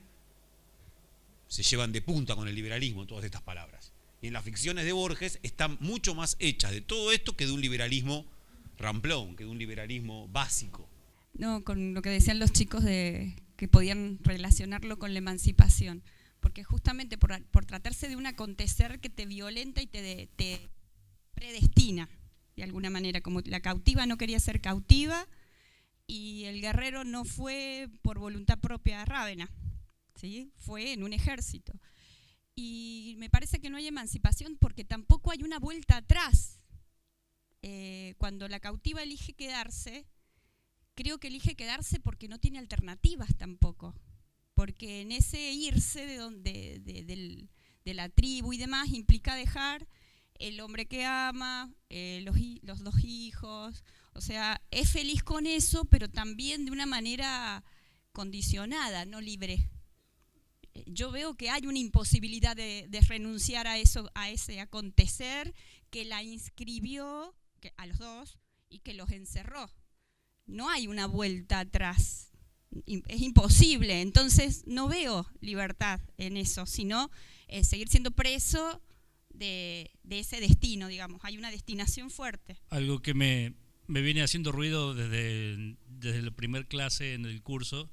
se llevan de punta con el liberalismo todas estas palabras. Y en las ficciones de Borges están mucho más hechas de todo esto que de un liberalismo ramplón, que de un liberalismo básico. No, con lo que decían los chicos de que podían relacionarlo con la emancipación, porque justamente por tratarse de un acontecer que te violenta y te predestina, de alguna manera, como la cautiva no quería ser cautiva y el guerrero no fue por voluntad propia a Rávena, ¿sí? Fue en un ejército. Y me parece que no hay emancipación porque tampoco hay una vuelta atrás. Cuando la cautiva elige quedarse, creo que elige quedarse porque no tiene alternativas tampoco, porque en ese irse de la tribu y demás implica dejar el hombre que ama, los dos hijos, o sea, es feliz con eso, pero también de una manera condicionada, no libre. Yo veo que hay una imposibilidad de renunciar a eso, a ese acontecer que la inscribió a los dos y que los encerró. No hay una vuelta atrás, es imposible, entonces no veo libertad en eso, sino seguir siendo preso de ese destino, digamos, hay una destinación fuerte. Algo que me viene haciendo ruido desde la primer clase en el curso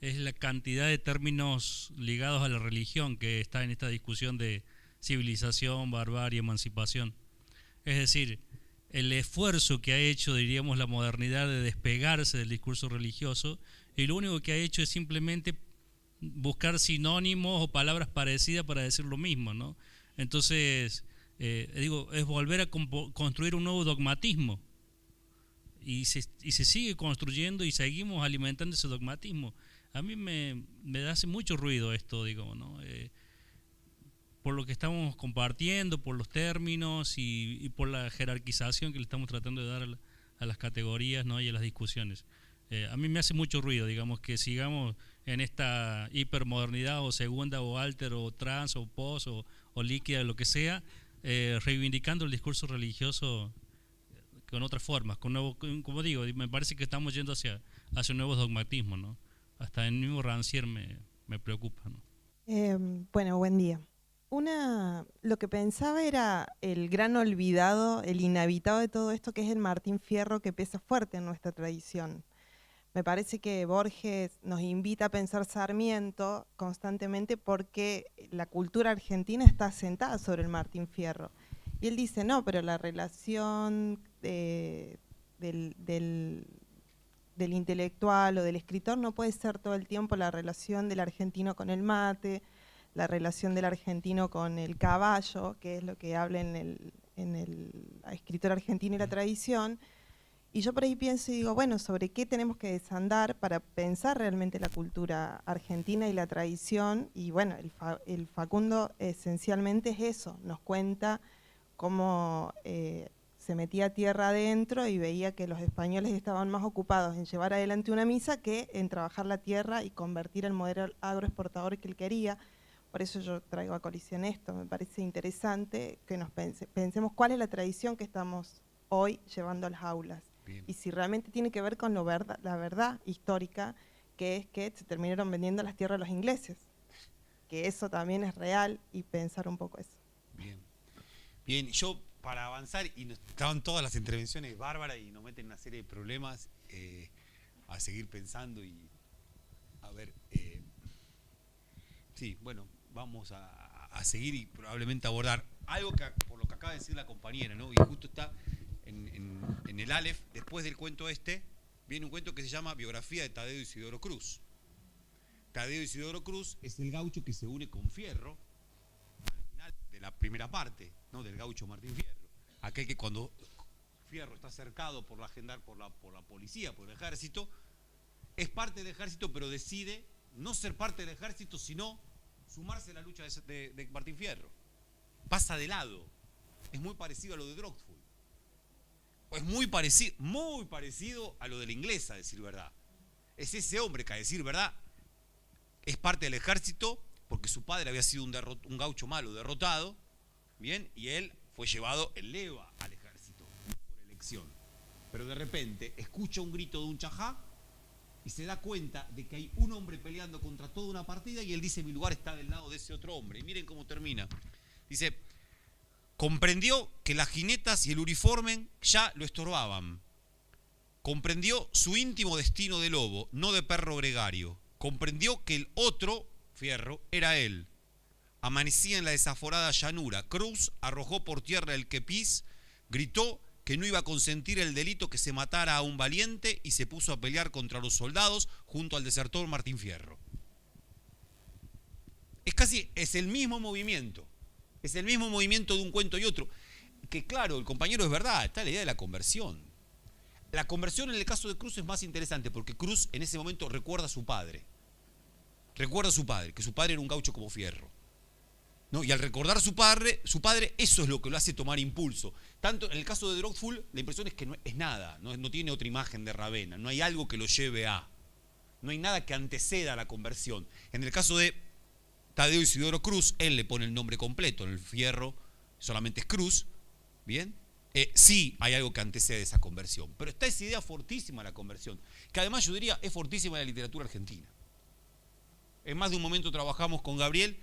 es la cantidad de términos ligados a la religión que está en esta discusión de civilización, barbarie, emancipación. Es decir, el esfuerzo que ha hecho, diríamos, la modernidad de despegarse del discurso religioso, y lo único que ha hecho es simplemente buscar sinónimos o palabras parecidas para decir lo mismo, ¿no? Entonces, es volver a construir un nuevo dogmatismo. y se sigue construyendo y seguimos alimentando ese dogmatismo. A mí me hace mucho ruido esto, digo, ¿no? Por lo que estamos compartiendo, por los términos y por la jerarquización que le estamos tratando de dar a las categorías, ¿no? Y a las discusiones. A mí me hace mucho ruido, digamos, que sigamos en esta hipermodernidad o segunda o alter o trans o post o líquida, lo que sea, reivindicando el discurso religioso con otras formas, como digo, me parece que estamos yendo hacia nuevos dogmatismos, ¿no? Hasta el mismo Rancière me preocupa, ¿no? Bueno, buen día. Lo que pensaba era el gran olvidado, el inhabitado de todo esto, que es el Martín Fierro, que pesa fuerte en nuestra tradición. Me parece que Borges nos invita a pensar Sarmiento constantemente porque la cultura argentina está asentada sobre el Martín Fierro. Y él dice, no, pero la relación del intelectual o del escritor no puede ser todo el tiempo la relación del argentino con el mate, la relación del argentino con el caballo, que es lo que habla en el escritor argentino y la tradición. Y yo por ahí pienso y digo, bueno, ¿sobre qué tenemos que desandar para pensar realmente la cultura argentina y la tradición? Y bueno, el Facundo esencialmente es eso, nos cuenta cómo se metía tierra adentro y veía que los españoles estaban más ocupados en llevar adelante una misa que en trabajar la tierra y convertir el modelo agroexportador que él quería. Por eso yo traigo a colisión esto, me parece interesante que nos pensemos cuál es la tradición que estamos hoy llevando a las aulas. Bien. Y si realmente tiene que ver con la verdad histórica, que es que se terminaron vendiendo las tierras a los ingleses, que eso también es real, y pensar un poco eso. Bien, yo para avanzar, y estaban todas las intervenciones bárbaras y nos meten en una serie de problemas, a seguir pensando y a ver, sí, bueno, vamos a seguir y probablemente abordar algo que, por lo que acaba de decir la compañera, ¿no? Y justo está en el Aleph, después del cuento viene un cuento que se llama Biografía de Tadeo Isidoro Cruz. Tadeo Isidoro Cruz es el gaucho que se une con Fierro al final de la primera parte, ¿no? Del gaucho Martín Fierro. Aquel que cuando Fierro está cercado por la policía, por el ejército, es parte del ejército, pero decide no ser parte del ejército, sino sumarse a la lucha de Martín Fierro. Pasa de lado. Es muy parecido a lo de Drogful. Es muy parecido a lo de la inglesa, a decir verdad. Es ese hombre que, a decir verdad, es parte del ejército porque su padre había sido un gaucho malo, derrotado, ¿bien? Y él fue llevado en leva al ejército por elección. Pero de repente escucha un grito de un chajá y se da cuenta de que hay un hombre peleando contra toda una partida y él dice, mi lugar está del lado de ese otro hombre. Y miren cómo termina. Dice, comprendió que las jinetas y el uniforme ya lo estorbaban. Comprendió su íntimo destino de lobo, no de perro gregario. Comprendió que el otro, Fierro, era él. Amanecía en la desaforada llanura. Cruz arrojó por tierra el kepis, gritó que no iba a consentir el delito que se matara a un valiente y se puso a pelear contra los soldados junto al desertor Martín Fierro. Es el mismo movimiento. Es el mismo movimiento de un cuento y otro. Que claro, el compañero es verdad, está la idea de la conversión. La conversión en el caso de Cruz es más interesante porque Cruz en ese momento recuerda a su padre. Recuerda a su padre, que su padre era un gaucho como Fierro. ¿No? Y al recordar a su padre, eso es lo que lo hace tomar impulso. Tanto en el caso de Drogful, la impresión es que no es nada, no tiene otra imagen de Ravenna, no hay algo que lo lleve a. No hay nada que anteceda a la conversión. En el caso de Tadeo Isidoro Cruz, él le pone el nombre completo, en el Fierro solamente es Cruz, ¿bien? Sí hay algo que antecede esa conversión, pero está esa idea fortísima de la conversión, que además yo diría es fortísima en la literatura argentina. En más de un momento trabajamos con Gabriel,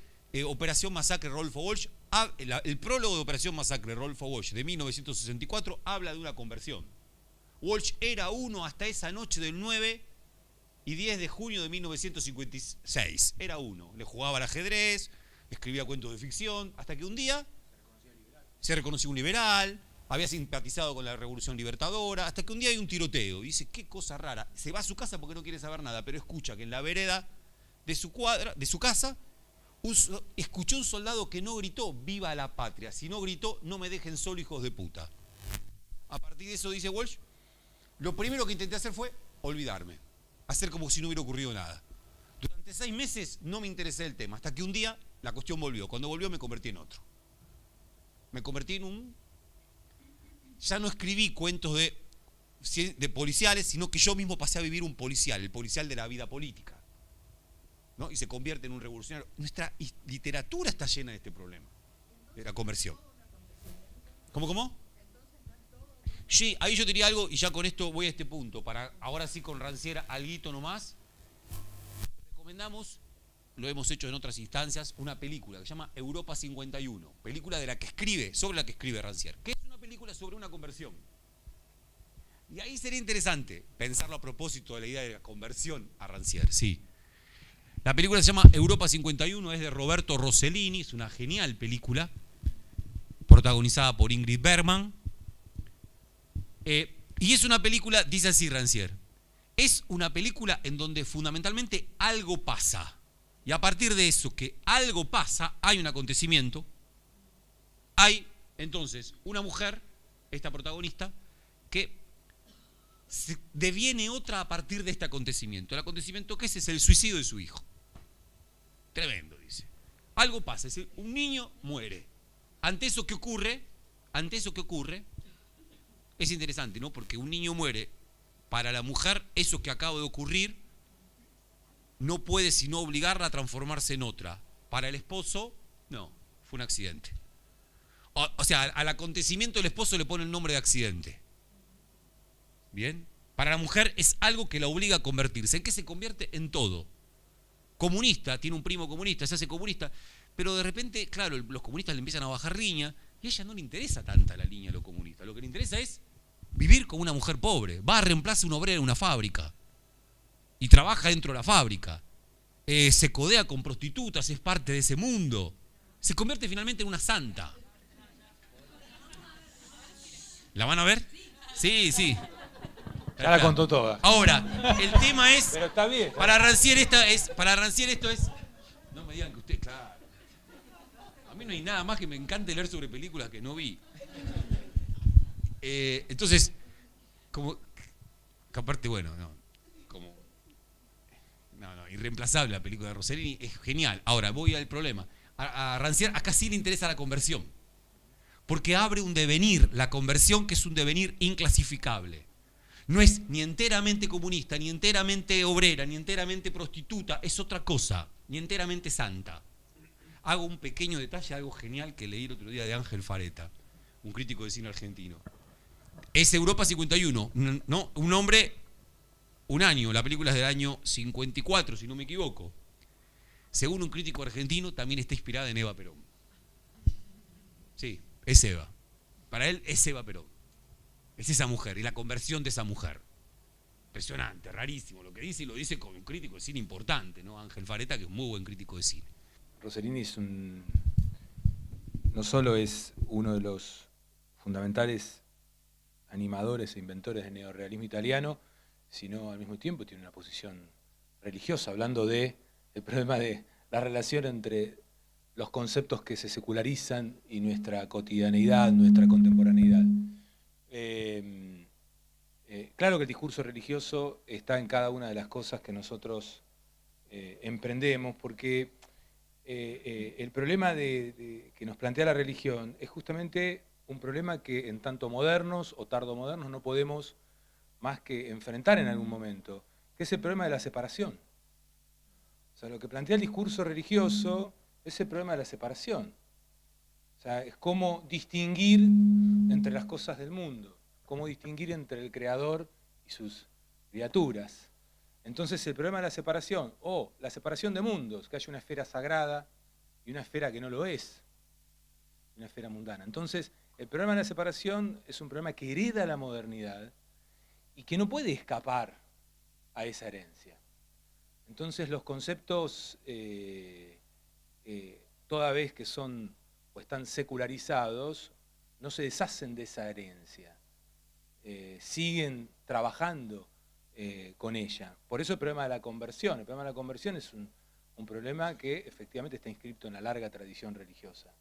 Operación Masacre Rodolfo Walsh, el prólogo de Operación Masacre Rodolfo Walsh de 1964 habla de una conversión. Walsh era uno hasta esa noche del 9 y 10 de junio de 1956. Era uno. Le jugaba al ajedrez, escribía cuentos de ficción, hasta que un día se reconoció un liberal, había simpatizado con la Revolución Libertadora, hasta que un día hay un tiroteo. Y dice, qué cosa rara. Se va a su casa porque no quiere saber nada, pero escucha que en la vereda de su casa, escuchó un soldado que no gritó, viva la patria, sino gritó, no me dejen solo, hijos de puta. A partir de eso, dice Walsh, Lo primero que intenté hacer fue olvidarme, hacer como si no hubiera ocurrido nada. Durante 6 meses no me interesé del tema, hasta que un día la cuestión volvió. Cuando volvió me convertí en otro. Me convertí en un... Ya no escribí cuentos de policiales, sino que yo mismo pasé a vivir un policial, el policial de la vida política, ¿no? Y se convierte en un revolucionario. Nuestra literatura está llena de este problema, de la conversión. ¿Cómo? Sí, ahí yo diría algo, y ya con esto voy a este punto, para ahora sí con Rancière, alguito nomás. Recomendamos, lo hemos hecho en otras instancias, una película que se llama Europa 51, película sobre la que escribe Rancière, que es una película sobre una conversión. Y ahí sería interesante pensarlo a propósito de la idea de la conversión a Rancière, sí. La película se llama Europa 51, es de Roberto Rossellini, es una genial película, protagonizada por Ingrid Bergman. Y es una película, dice así Rancière, es una película en donde fundamentalmente algo pasa. Y a partir de eso, que algo pasa, hay un acontecimiento, hay entonces una mujer, esta protagonista, que deviene otra a partir de este acontecimiento. El acontecimiento que es el suicidio de su hijo. Tremendo, dice. Algo pasa, es decir, un niño muere. Ante eso que ocurre, es interesante, ¿no? Porque un niño muere, para la mujer eso que acaba de ocurrir no puede sino obligarla a transformarse en otra. Para el esposo, no, fue un accidente. O sea, al acontecimiento el esposo le pone el nombre de accidente. ¿Bien? Para la mujer es algo que la obliga a convertirse. ¿En qué se convierte? En todo. Comunista, tiene un primo comunista, se hace comunista, pero de repente, claro, los comunistas le empiezan a bajar riña y a ella no le interesa tanta la línea de lo comunista. Lo que le interesa es vivir como una mujer pobre. Va a reemplazar a un obrero en una fábrica y trabaja dentro de la fábrica. Se codea con prostitutas, es parte de ese mundo. Se convierte finalmente en una santa. ¿La van a ver? Sí. Ya la contó toda. Ahora, el tema es... Pero está bien. Para Rancière esto es... No me digan que usted... Claro. A mí no hay nada más que me encante leer sobre películas que no vi. Entonces, como... Que aparte, bueno, irreemplazable la película de Rossellini, es genial. Ahora, voy al problema. A Rancière acá sí le interesa la conversión. Porque abre un devenir, la conversión, que es un devenir inclasificable. No es ni enteramente comunista, ni enteramente obrera, ni enteramente prostituta, es otra cosa, ni enteramente santa. Hago un pequeño detalle, algo genial que leí el otro día de Ángel Fareta, un crítico de cine argentino. Es Europa 51, ¿no? Un hombre, un año, la película es del año 54, si no me equivoco. Según un crítico argentino, también está inspirada en Eva Perón. Sí, es Eva. Para él es Eva Perón. Es esa mujer y la conversión de esa mujer. Impresionante, rarísimo lo que dice, y lo dice con un crítico de cine importante, ¿no? Ángel Fareta, que es un muy buen crítico de cine. Rossellini no solo es uno de los fundamentales animadores e inventores del neorrealismo italiano, sino al mismo tiempo tiene una posición religiosa, hablando del problema de la relación entre los conceptos que se secularizan y nuestra cotidianeidad, nuestra contemporaneidad. Claro que el discurso religioso está en cada una de las cosas que nosotros emprendemos, porque el problema que nos plantea la religión es justamente un problema que en tanto modernos o tardomodernos no podemos más que enfrentar en algún momento, que es el problema de la separación. O sea, lo que plantea el discurso religioso es el problema de la separación. O sea, es cómo distinguir entre las cosas del mundo, cómo distinguir entre el creador y sus criaturas. Entonces el problema de la separación, o la separación de mundos, que haya una esfera sagrada y una esfera que no lo es, una esfera mundana. Entonces el problema de la separación es un problema que hereda la modernidad y que no puede escapar a esa herencia. Entonces los conceptos, toda vez que son o están secularizados, no se deshacen de esa herencia, siguen trabajando con ella. Por eso el problema de la conversión. El problema de la conversión es un problema que efectivamente está inscripto en la larga tradición religiosa.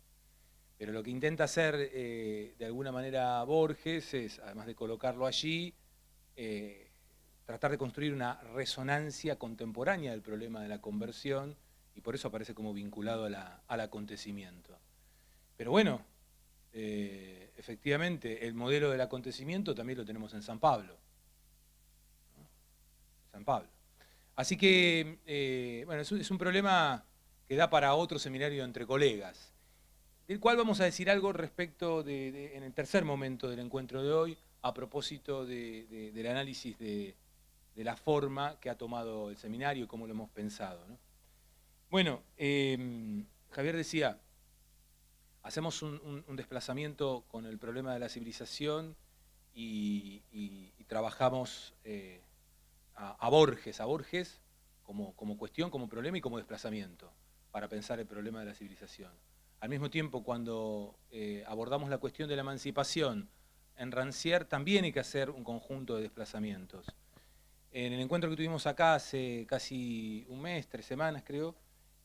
Pero lo que intenta hacer de alguna manera Borges es, además de colocarlo allí, tratar de construir una resonancia contemporánea del problema de la conversión, y por eso aparece como vinculado al acontecimiento. Pero bueno, efectivamente, el modelo del acontecimiento también lo tenemos en San Pablo. ¿No? San Pablo. Así que, bueno, es un problema que da para otro seminario entre colegas, del cual vamos a decir algo respecto en el tercer momento del encuentro de hoy, a propósito del análisis de la forma que ha tomado el seminario y cómo lo hemos pensado, ¿no? Bueno, Javier decía, hacemos un desplazamiento con el problema de la civilización y trabajamos a Borges como cuestión, como problema y como desplazamiento para pensar el problema de la civilización. Al mismo tiempo, cuando abordamos la cuestión de la emancipación en Rancière, también hay que hacer un conjunto de desplazamientos. En el encuentro que tuvimos acá hace casi un mes, 3 semanas creo,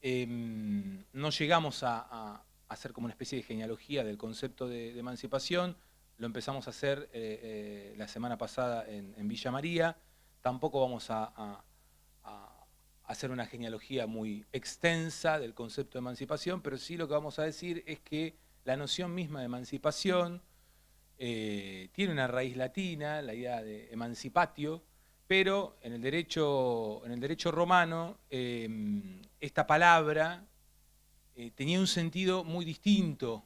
no llegamos a hacer como una especie de genealogía del concepto de emancipación. Lo empezamos a hacer la semana pasada en Villa María. Tampoco vamos a hacer una genealogía muy extensa del concepto de emancipación, pero sí lo que vamos a decir es que la noción misma de emancipación tiene una raíz latina, la idea de emancipatio, pero en el derecho romano esta palabra tenía un sentido muy distinto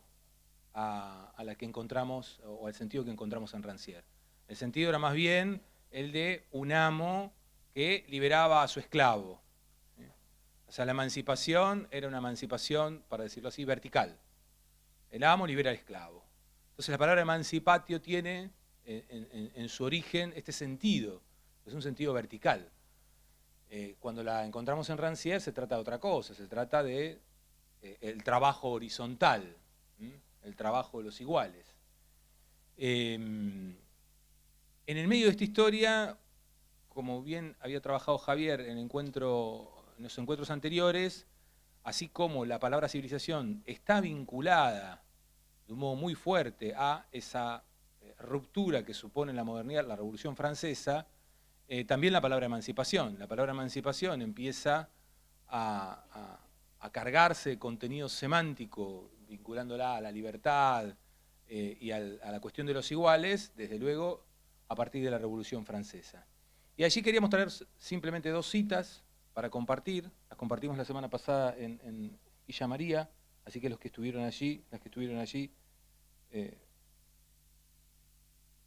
a la que encontramos, o al sentido que encontramos en Rancière. El sentido era más bien el de un amo que liberaba a su esclavo. O sea, la emancipación era una emancipación, para decirlo así, vertical. El amo libera al esclavo. Entonces la palabra emancipatio tiene en su origen este sentido, es un sentido vertical. Cuando la encontramos en Rancière se trata de otra cosa, se trata de el trabajo horizontal, el trabajo de los iguales. En el medio de esta historia, como bien había trabajado Javier en los encuentros anteriores, así como la palabra civilización está vinculada de un modo muy fuerte a esa ruptura que supone la modernidad, la Revolución Francesa, también la palabra emancipación. La palabra emancipación empieza a cargarse de contenido semántico, vinculándola a la libertad y a la cuestión de los iguales, desde luego a partir de la Revolución Francesa. Y allí queríamos traer simplemente 2 citas para compartir. Las compartimos la semana pasada en Villa María, así que las que estuvieron allí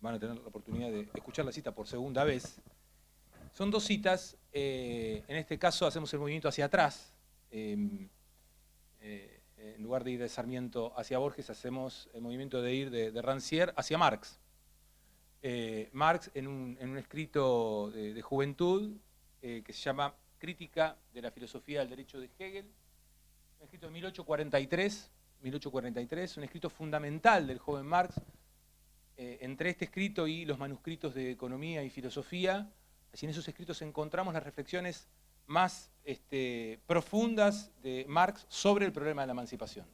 van a tener la oportunidad de escuchar la cita por segunda vez. Son 2 citas, en este caso hacemos el movimiento hacia atrás. En lugar de ir de Sarmiento hacia Borges, hacemos el movimiento de ir de Rancière hacia Marx. Marx en un escrito de juventud que se llama Crítica de la filosofía del derecho de Hegel, un escrito de 1843, un escrito fundamental del joven Marx. Entre este escrito y los manuscritos de economía y filosofía, allí en esos escritos encontramos las reflexiones más profundas de Marx sobre el problema de la emancipación.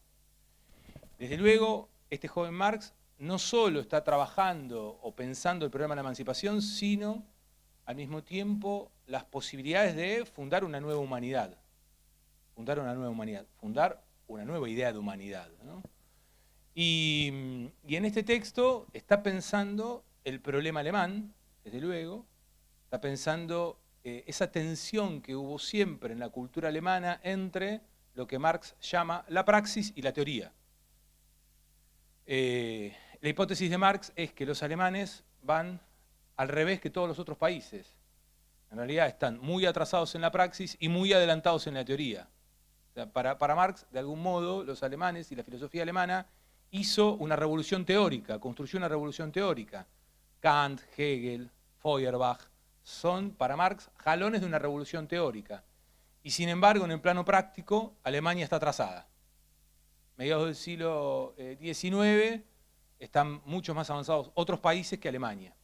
Desde luego, este joven Marx no solo está trabajando o pensando el problema de la emancipación, sino al mismo tiempo las posibilidades de fundar una nueva humanidad, fundar una nueva idea de humanidad, ¿no? Y en este texto está pensando el problema alemán, desde luego, está pensando esa tensión que hubo siempre en la cultura alemana entre lo que Marx llama la praxis y la teoría. La hipótesis de Marx es que los alemanes van al revés que todos los otros países. En realidad están muy atrasados en la praxis y muy adelantados en la teoría. O sea, para Marx, de algún modo, los alemanes y la filosofía alemana hizo una revolución teórica, construyó una revolución teórica. Kant, Hegel, Feuerbach son, para Marx, jalones de una revolución teórica. Y sin embargo, en el plano práctico, Alemania está atrasada. Mediados del siglo XIX están mucho más avanzados otros países que Alemania.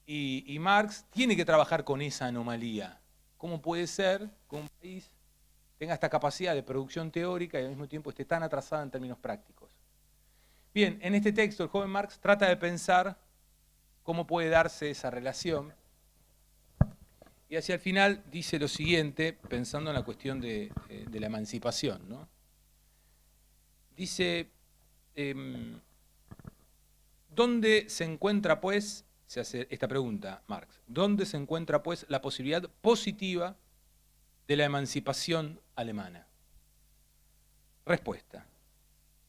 Y Marx tiene que trabajar con esa anomalía. ¿Cómo puede ser que un país tenga esta capacidad de producción teórica y al mismo tiempo esté tan atrasada en términos prácticos? Bien, en este texto el joven Marx trata de pensar cómo puede darse esa relación. Y hacia el final dice lo siguiente, pensando en la cuestión de la emancipación, ¿no? Dice, ¿dónde se encuentra, pues, se hace esta pregunta, Marx, ¿dónde se encuentra, pues, la posibilidad positiva de la emancipación alemana? Respuesta.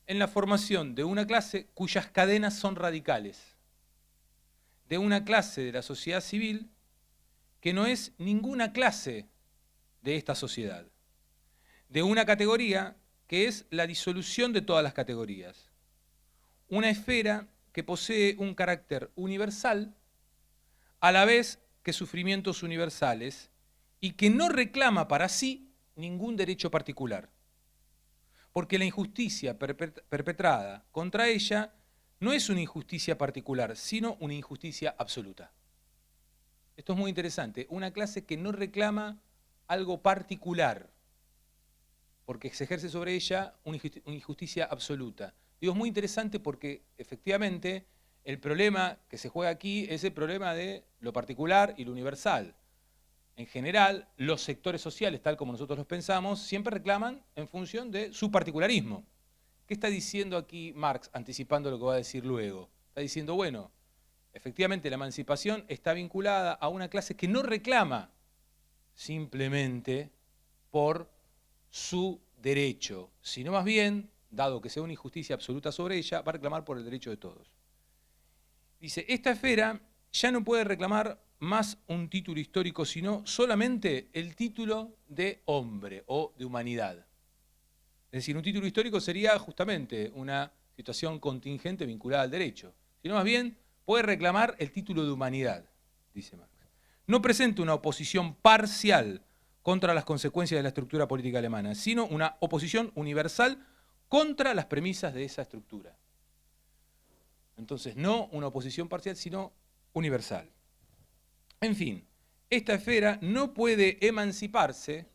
En la formación de una clase cuyas cadenas son radicales, de una clase de la sociedad civil que no es ninguna clase de esta sociedad, de una categoría que es la disolución de todas las categorías, una esfera que posee un carácter universal a la vez que sufrimientos universales y que no reclama para sí ningún derecho particular, porque la injusticia perpetrada contra ella no es una injusticia particular, sino una injusticia absoluta. Esto es muy interesante, una clase que no reclama algo particular, porque se ejerce sobre ella una injusticia absoluta. Digo, es muy interesante porque efectivamente el problema que se juega aquí es el problema de lo particular y lo universal. En general, los sectores sociales, tal como nosotros los pensamos, siempre reclaman en función de su particularismo. ¿Qué está diciendo aquí Marx, anticipando lo que va a decir luego? Está diciendo, bueno, efectivamente la emancipación está vinculada a una clase que no reclama simplemente por su derecho, sino más bien, dado que sea una injusticia absoluta sobre ella, va a reclamar por el derecho de todos. Dice, esta esfera ya no puede reclamar más un título histórico, sino solamente el título de hombre o de humanidad. Es decir, un título histórico sería justamente una situación contingente vinculada al derecho, sino más bien puede reclamar el título de humanidad, dice Marx. No presenta una oposición parcial contra las consecuencias de la estructura política alemana, sino una oposición universal contra las premisas de esa estructura. Entonces, no una oposición parcial, sino universal. En fin, esta esfera no puede emanciparse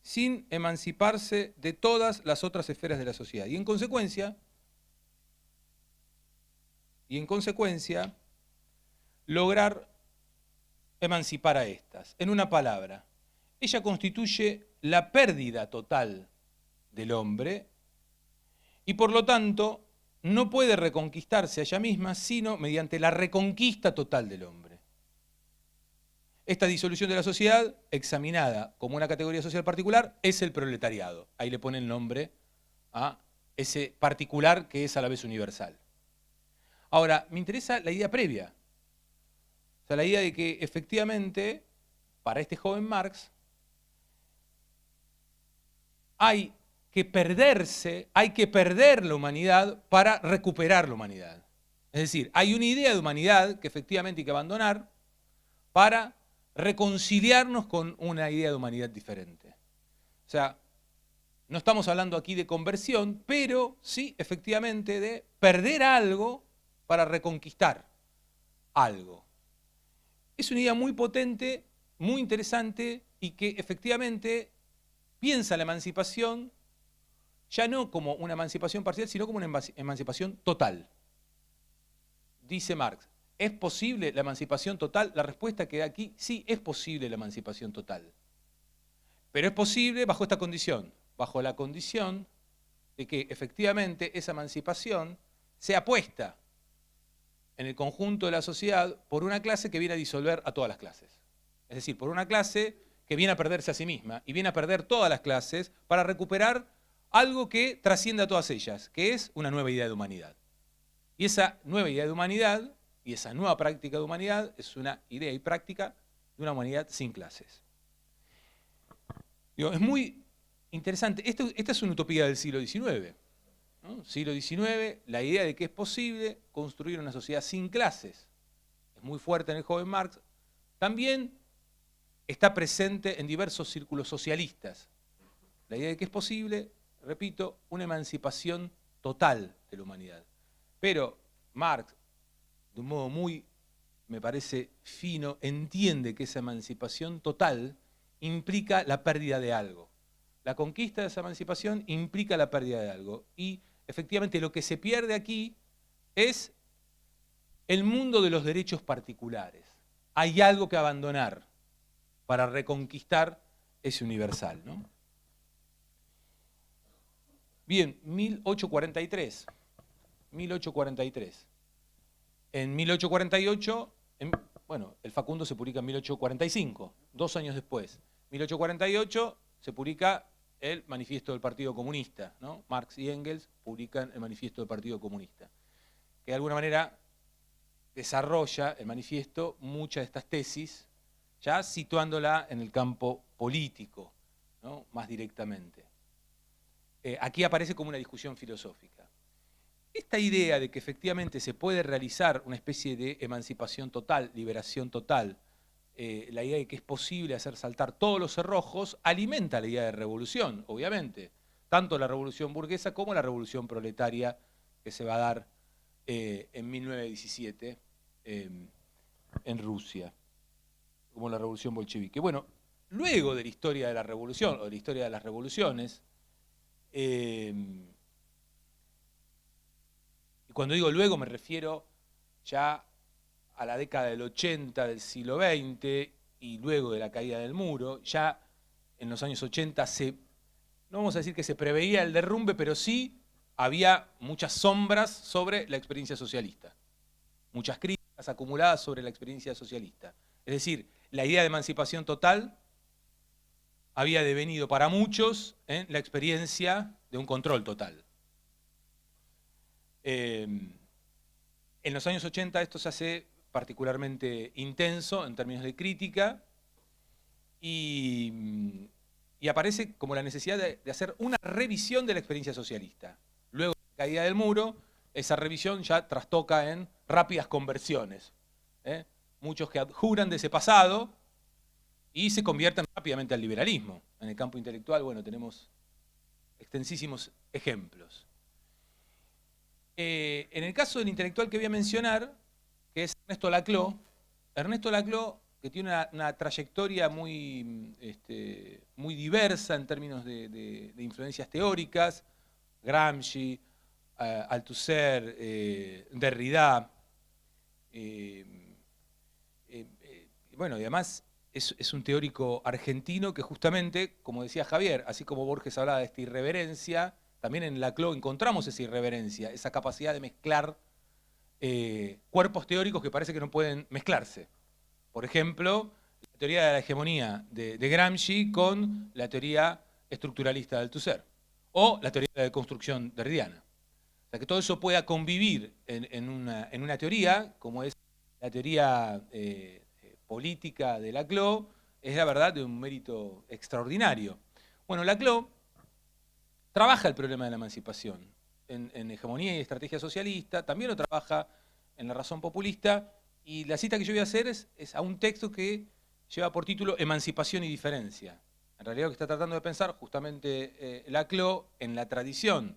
sin emanciparse de todas las otras esferas de la sociedad. Y en consecuencia, lograr emancipar a estas. En una palabra, ella constituye la pérdida total del hombre y por lo tanto no puede reconquistarse a ella misma sino mediante la reconquista total del hombre. Esta disolución de la sociedad, examinada como una categoría social particular, es el proletariado. Ahí le pone el nombre a ese particular que es a la vez universal. Ahora, me interesa la idea previa. O sea, la idea de que efectivamente, para este joven Marx, hay que perder la humanidad para recuperar la humanidad. Es decir, hay una idea de humanidad que efectivamente hay que abandonar para reconciliarnos con una idea de humanidad diferente. O sea, no estamos hablando aquí de conversión, pero sí, efectivamente, de perder algo para reconquistar algo. Es una idea muy potente, muy interesante y que efectivamente piensa la emancipación ya no como una emancipación parcial, sino como una emancipación total. Dice Marx, ¿es posible la emancipación total? La respuesta que da aquí, sí, es posible la emancipación total. Pero es posible bajo esta condición, bajo la condición de que efectivamente esa emancipación sea puesta en el conjunto de la sociedad por una clase que viene a disolver a todas las clases. Es decir, por una clase que viene a perderse a sí misma y viene a perder todas las clases para recuperar algo que trasciende a todas ellas, que es una nueva idea de humanidad. Y esa nueva idea de humanidad y esa nueva práctica de humanidad es una idea y práctica de una humanidad sin clases. Digo, es muy interesante. Esta es una utopía del siglo XIX. ¿No? Siglo XIX, la idea de que es posible construir una sociedad sin clases es muy fuerte en el joven Marx. También está presente en diversos círculos socialistas. La idea de que es posible, repito, una emancipación total de la humanidad. Pero Marx, de un modo muy, me parece, fino, entiende que esa emancipación total implica la pérdida de algo. La conquista de esa emancipación implica la pérdida de algo. Y efectivamente lo que se pierde aquí es el mundo de los derechos particulares. Hay algo que abandonar para reconquistar ese universal, ¿no? Bien, 1843. 1843. En 1848, bueno, el Facundo se publica en 1845, 2 años después. 1848 se publica el Manifiesto del Partido Comunista, ¿no? Marx y Engels publican el Manifiesto del Partido Comunista, que de alguna manera desarrolla el manifiesto muchas de estas tesis, ya situándola en el campo político, ¿no? Más directamente. Aquí aparece como una discusión filosófica. Esta idea de que efectivamente se puede realizar una especie de emancipación total, liberación total, la idea de que es posible hacer saltar todos los cerrojos, alimenta la idea de revolución, obviamente. Tanto la revolución burguesa como la revolución proletaria que se va a dar en 1917 en Rusia, como la revolución bolchevique. Bueno, luego de la historia de la revolución, o de la historia de las revoluciones, y cuando digo luego me refiero ya a la década del 80 del siglo XX y luego de la caída del muro. Ya en los años 80 no vamos a decir que se preveía el derrumbe, pero sí había muchas sombras sobre la experiencia socialista, muchas críticas acumuladas sobre la experiencia socialista. Es decir, la idea de emancipación total había devenido para muchos en la experiencia de un control total. En los años 80 esto se hace particularmente intenso en términos de crítica y aparece como la necesidad de hacer una revisión de la experiencia socialista. Luego de la caída del muro, esa revisión ya trastoca en rápidas conversiones. Muchos que adjuran de ese pasado y se convierten rápidamente al liberalismo. En el campo intelectual, bueno, tenemos extensísimos ejemplos. En el caso del intelectual que voy a mencionar, que es Ernesto Laclau, que tiene una trayectoria muy diversa en términos de influencias teóricas, Gramsci, Althusser, Derrida, bueno, y además es un teórico argentino que justamente, como decía Javier, así como Borges hablaba de esta irreverencia, también en Laclau encontramos esa irreverencia, esa capacidad de mezclar cuerpos teóricos que parece que no pueden mezclarse. Por ejemplo, la teoría de la hegemonía de Gramsci con la teoría estructuralista de Althusser, o la teoría de construcción derridiana. O sea, que todo eso pueda convivir en una teoría, como es la teoría política de Laclau, es la verdad de un mérito extraordinario. Bueno, Laclau trabaja el problema de la emancipación en hegemonía y estrategia socialista, también lo trabaja en la razón populista, y la cita que yo voy a hacer es a un texto que lleva por título Emancipación y diferencia. En realidad lo que está tratando de pensar justamente Laclau en la tradición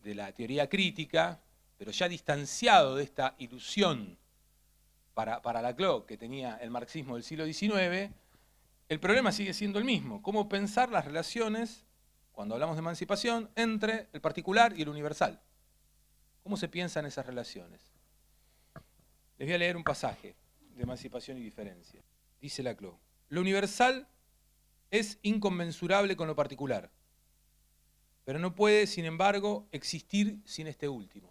de la teoría crítica, pero ya distanciado de esta ilusión para Laclau que tenía el marxismo del siglo XIX, el problema sigue siendo el mismo: cómo pensar las relaciones, cuando hablamos de emancipación, entre el particular y el universal. ¿Cómo se piensan esas relaciones? Les voy a leer un pasaje de Emancipación y diferencia. Dice Laclau: lo universal es inconmensurable con lo particular, pero no puede, sin embargo, existir sin este último.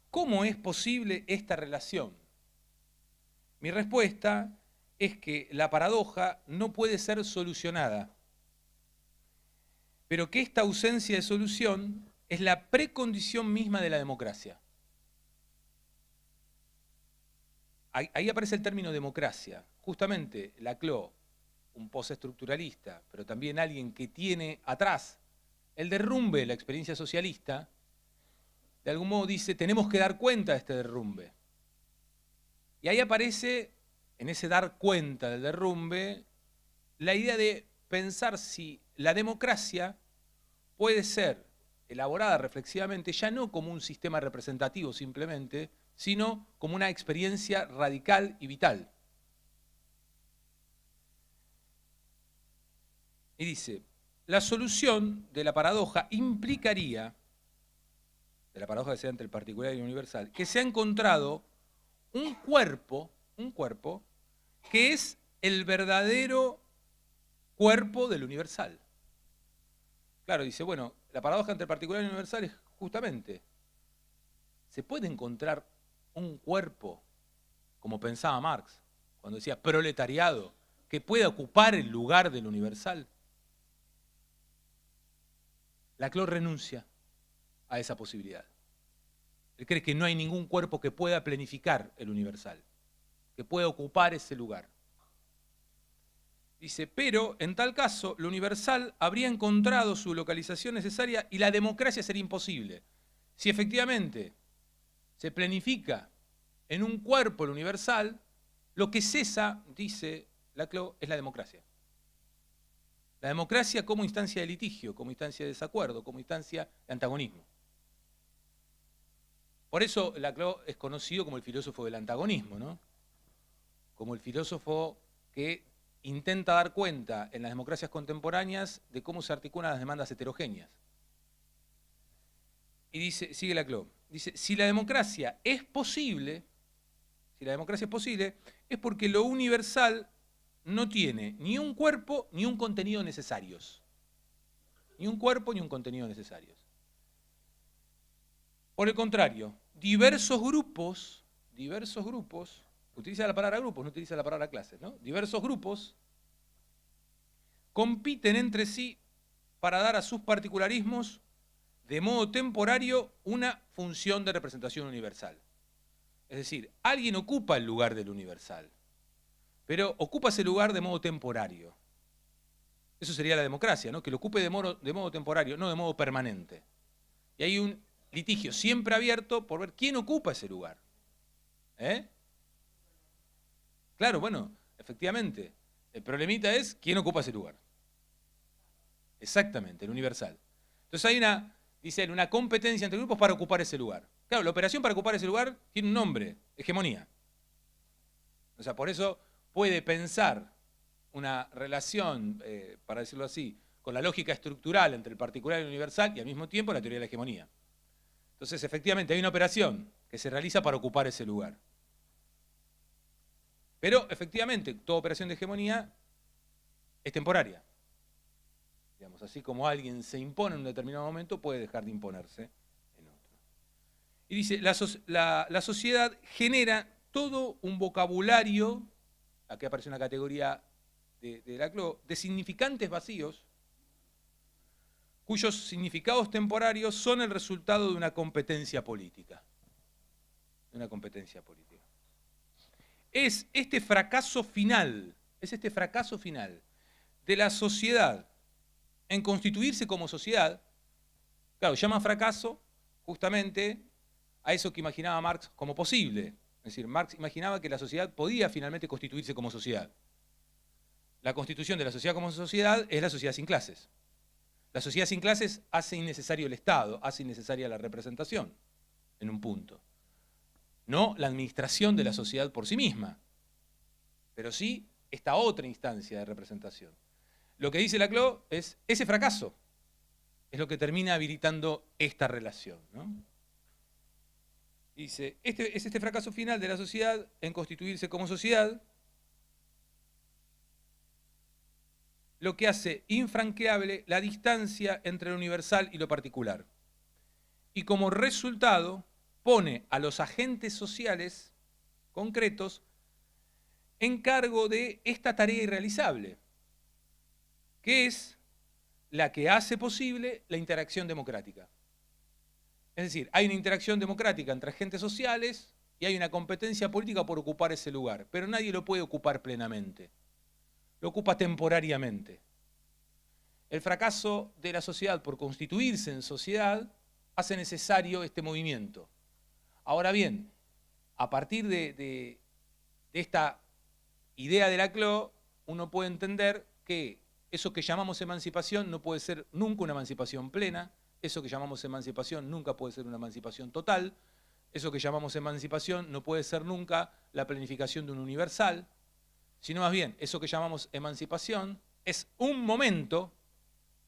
¿Cómo es posible esta relación? Mi respuesta es que la paradoja no puede ser solucionada, pero que esta ausencia de solución es la precondición misma de la democracia. Ahí aparece el término democracia. Justamente Laclau, un postestructuralista, pero también alguien que tiene atrás el derrumbe de la experiencia socialista, de algún modo dice, tenemos que dar cuenta de este derrumbe. Y ahí aparece, en ese dar cuenta del derrumbe, la idea de pensar si la democracia puede ser elaborada reflexivamente, ya no como un sistema representativo simplemente, sino como una experiencia radical y vital. Y dice, la solución de la paradoja implicaría de la paradoja que se da entre el particular y el universal, que se ha encontrado un cuerpo que es el verdadero cuerpo del universal. Claro, dice, bueno, la paradoja entre el particular y el universal es justamente, ¿se puede encontrar un cuerpo, como pensaba Marx, cuando decía proletariado, que pueda ocupar el lugar del universal? Laclau renuncia a esa posibilidad. Él cree que no hay ningún cuerpo que pueda planificar el universal, que pueda ocupar ese lugar. Dice, pero en tal caso, lo universal habría encontrado su localización necesaria y la democracia sería imposible. Si efectivamente se planifica en un cuerpo el universal, lo que cesa, dice Laclau, es la democracia. La democracia como instancia de litigio, como instancia de desacuerdo, como instancia de antagonismo. Por eso Laclau es conocido como el filósofo del antagonismo, ¿no? Como el filósofo que intenta dar cuenta en las democracias contemporáneas de cómo se articulan las demandas heterogéneas. Y dice, sigue Laclau, dice, si la democracia es posible, es porque lo universal no tiene ni un cuerpo ni un contenido necesarios. Ni un cuerpo ni un contenido necesarios. Por el contrario, diversos grupos, utiliza la palabra grupos, no utiliza la palabra clases, ¿no? Diversos grupos compiten entre sí para dar a sus particularismos de modo temporario una función de representación universal. Es decir, alguien ocupa el lugar del universal, pero ocupa ese lugar de modo temporario. Eso sería la democracia, ¿no? Que lo ocupe de modo temporario, no de modo permanente. Y hay un litigio siempre abierto por ver quién ocupa ese lugar. Claro, bueno, efectivamente, el problemita es quién ocupa ese lugar. Exactamente, el universal. Entonces hay una competencia entre grupos para ocupar ese lugar. Claro, la operación para ocupar ese lugar tiene un nombre, hegemonía. O sea, por eso puede pensar una relación, para decirlo así, con la lógica estructural entre el particular y el universal y al mismo tiempo la teoría de la hegemonía. Entonces, efectivamente, hay una operación que se realiza para ocupar ese lugar. Pero, efectivamente, toda operación de hegemonía es temporaria. Digamos, así como alguien se impone en un determinado momento, puede dejar de imponerse en otro. Y dice, la sociedad genera todo un vocabulario, aquí aparece una categoría de Laclau, de significantes vacíos, cuyos significados temporarios son el resultado de una competencia política. Es este fracaso final de la sociedad en constituirse como sociedad, claro, llama fracaso justamente a eso que imaginaba Marx como posible. Es decir, Marx imaginaba que la sociedad podía finalmente constituirse como sociedad. La constitución de la sociedad como sociedad es la sociedad sin clases. La sociedad sin clases hace innecesario el Estado, hace innecesaria la representación, en un punto. No la administración de la sociedad por sí misma, pero sí esta otra instancia de representación. Lo que dice Laclau es, ese fracaso es lo que termina habilitando esta relación, ¿no? Dice, es este fracaso final de la sociedad en constituirse como sociedad lo que hace infranqueable la distancia entre lo universal y lo particular. Y como resultado, pone a los agentes sociales concretos en cargo de esta tarea irrealizable, que es la que hace posible la interacción democrática. Es decir, hay una interacción democrática entre agentes sociales y hay una competencia política por ocupar ese lugar, pero nadie lo puede ocupar plenamente. Lo ocupa temporariamente. El fracaso de la sociedad por constituirse en sociedad hace necesario este movimiento. Ahora bien, a partir de esta idea de Laclau, uno puede entender que eso que llamamos emancipación no puede ser nunca una emancipación plena, eso que llamamos emancipación nunca puede ser una emancipación total, eso que llamamos emancipación no puede ser nunca la planificación de un universal, sino más bien, eso que llamamos emancipación es un momento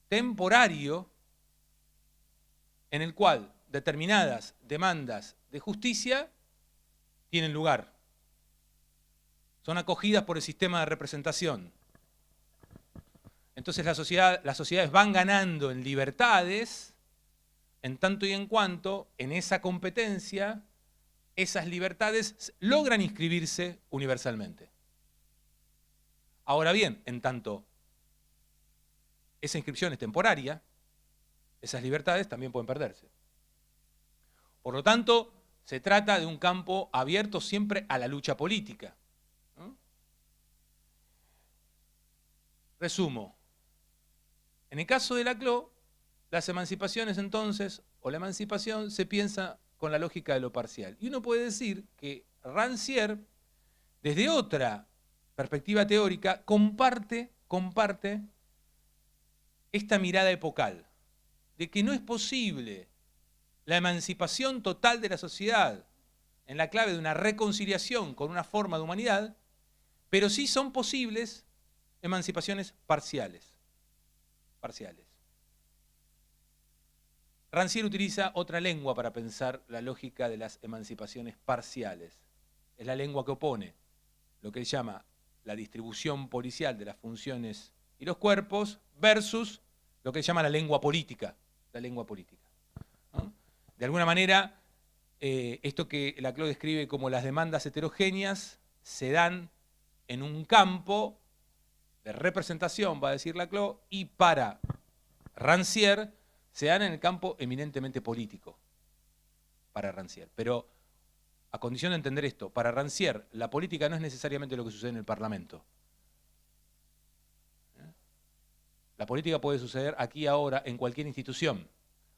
temporario en el cual determinadas demandas de justicia tienen lugar. Son acogidas por el sistema de representación. Entonces las sociedades van ganando en libertades en tanto y en cuanto en esa competencia esas libertades logran inscribirse universalmente. Ahora bien, en tanto esa inscripción es temporaria, esas libertades también pueden perderse. Por lo tanto, se trata de un campo abierto siempre a la lucha política, ¿no? Resumo. En el caso de Laclau, las emancipaciones entonces, o la emancipación, se piensa con la lógica de lo parcial. Y uno puede decir que Rancière, desde otra perspectiva teórica, comparte esta mirada epocal, de que no es posible la emancipación total de la sociedad en la clave de una reconciliación con una forma de humanidad, pero sí son posibles emancipaciones parciales. Rancière utiliza otra lengua para pensar la lógica de las emancipaciones parciales. Es la lengua que opone lo que él llama la distribución policial de las funciones y los cuerpos versus lo que él llama la lengua política. ¿No? De alguna manera, esto que Laclau describe como las demandas heterogéneas se dan en un campo de representación, va a decir Laclau, y para Rancière se dan en el campo eminentemente político, para Rancière. Pero a condición de entender esto, para Rancière la política no es necesariamente lo que sucede en el Parlamento. La política puede suceder aquí ahora en cualquier institución,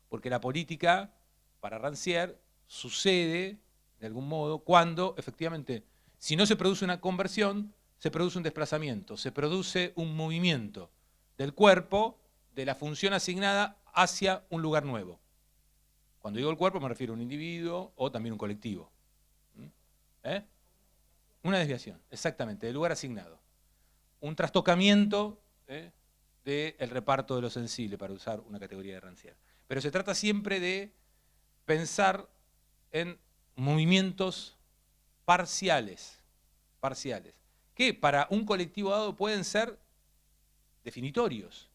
porque la política, para Rancière, sucede de algún modo cuando efectivamente, si no se produce una conversión, se produce un desplazamiento, se produce un movimiento del cuerpo, de la función asignada hacia un lugar nuevo. Cuando digo el cuerpo me refiero a un individuo o también un colectivo. Una desviación, exactamente, del lugar asignado. Un trastocamiento del reparto de lo sensible, para usar una categoría de Rancière. Pero se trata siempre de pensar en movimientos parciales, que para un colectivo dado pueden ser definitorios.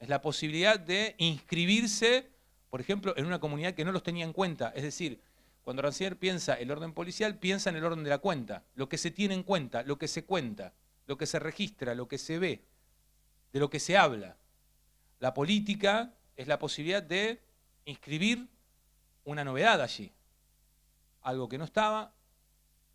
Es la posibilidad de inscribirse, por ejemplo, en una comunidad que no los tenía en cuenta. Es decir, cuando Rancière piensa el orden policial, piensa en el orden de la cuenta, lo que se tiene en cuenta, lo que se cuenta, lo que se registra, lo que se ve, de lo que se habla. La política es la posibilidad de inscribir una novedad allí. Algo que no estaba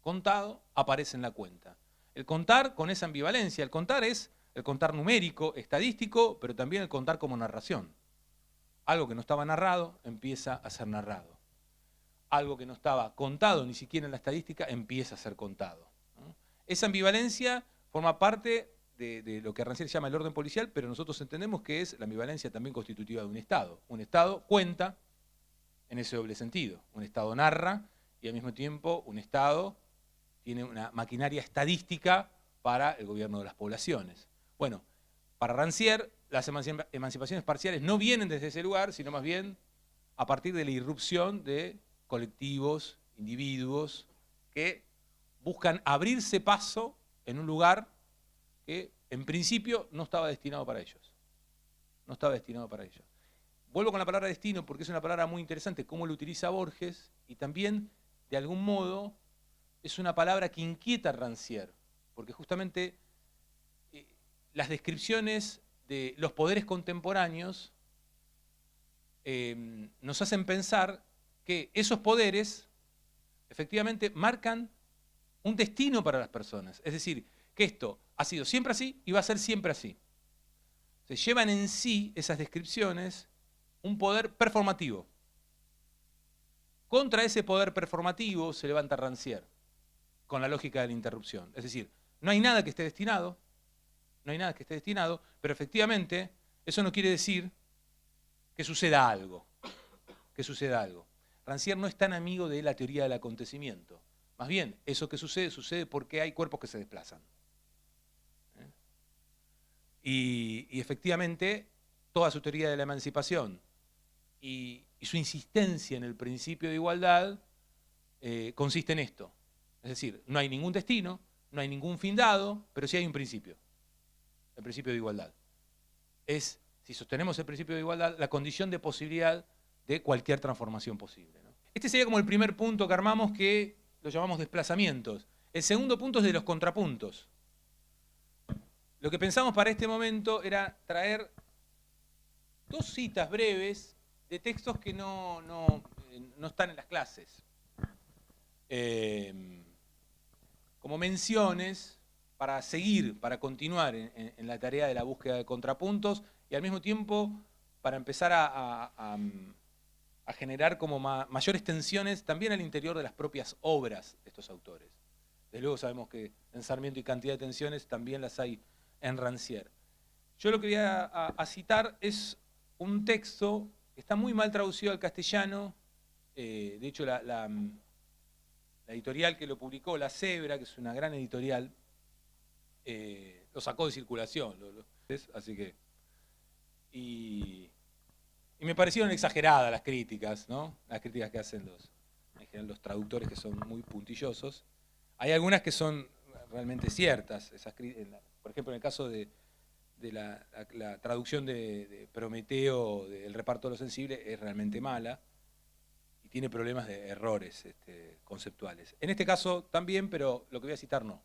contado aparece en la cuenta. El contar con esa ambivalencia, el contar es el contar numérico, estadístico, pero también el contar como narración. Algo que no estaba narrado empieza a ser narrado. Algo que no estaba contado ni siquiera en la estadística empieza a ser contado, ¿no? Esa ambivalencia forma parte de lo que Rancière llama el orden policial, pero nosotros entendemos que es la ambivalencia también constitutiva de un Estado. Un Estado cuenta en ese doble sentido. Un Estado narra y al mismo tiempo un Estado tiene una maquinaria estadística para el gobierno de las poblaciones. Bueno, para Rancière las emancipaciones parciales no vienen desde ese lugar, sino más bien a partir de la irrupción de colectivos, individuos, que buscan abrirse paso en un lugar que en principio no estaba destinado para ellos. No estaba destinado para ellos. Vuelvo con la palabra destino porque es una palabra muy interesante, cómo lo utiliza Borges, y también, de algún modo, es una palabra que inquieta a Rancière, porque justamente las descripciones de los poderes contemporáneos nos hacen pensar que esos poderes efectivamente marcan un destino para las personas. Es decir, que esto ha sido siempre así y va a ser siempre así. Se llevan en sí esas descripciones un poder performativo. Contra ese poder performativo se levanta Rancière, con la lógica de la interrupción. Es decir, no hay nada que esté destinado, pero efectivamente eso no quiere decir que suceda algo. Rancière no es tan amigo de la teoría del acontecimiento. Más bien, eso que sucede porque hay cuerpos que se desplazan. Y efectivamente, toda su teoría de la emancipación y su insistencia en el principio de igualdad consiste en esto. Es decir, no hay ningún destino, no hay ningún fin dado, pero sí hay un principio, el principio de igualdad. Es, si sostenemos el principio de igualdad, la condición de posibilidad de cualquier transformación posible, ¿no? Este sería como el primer punto que armamos, que lo llamamos desplazamientos. El segundo punto es de los contrapuntos. Lo que pensamos para este momento era traer dos citas breves de textos que no están en las clases. Como menciones para seguir, para continuar en la tarea de la búsqueda de contrapuntos y al mismo tiempo para empezar a generar como mayores tensiones también al interior de las propias obras de estos autores. Desde luego sabemos que en Sarmiento y cantidad de tensiones también las hay en Rancière. Yo lo que voy a citar es un texto que está muy mal traducido al castellano. De hecho, la editorial que lo publicó, La Cebra, que es una gran editorial, lo sacó de circulación. Así que, y me parecieron exageradas las críticas, ¿no? Las críticas que hacen en general los traductores, que son muy puntillosos. Hay algunas que son realmente ciertas. Por ejemplo, en el caso de la traducción de Prometeo, del reparto de lo sensible, es realmente mala y tiene problemas de errores conceptuales. En este caso también, pero lo que voy a citar no.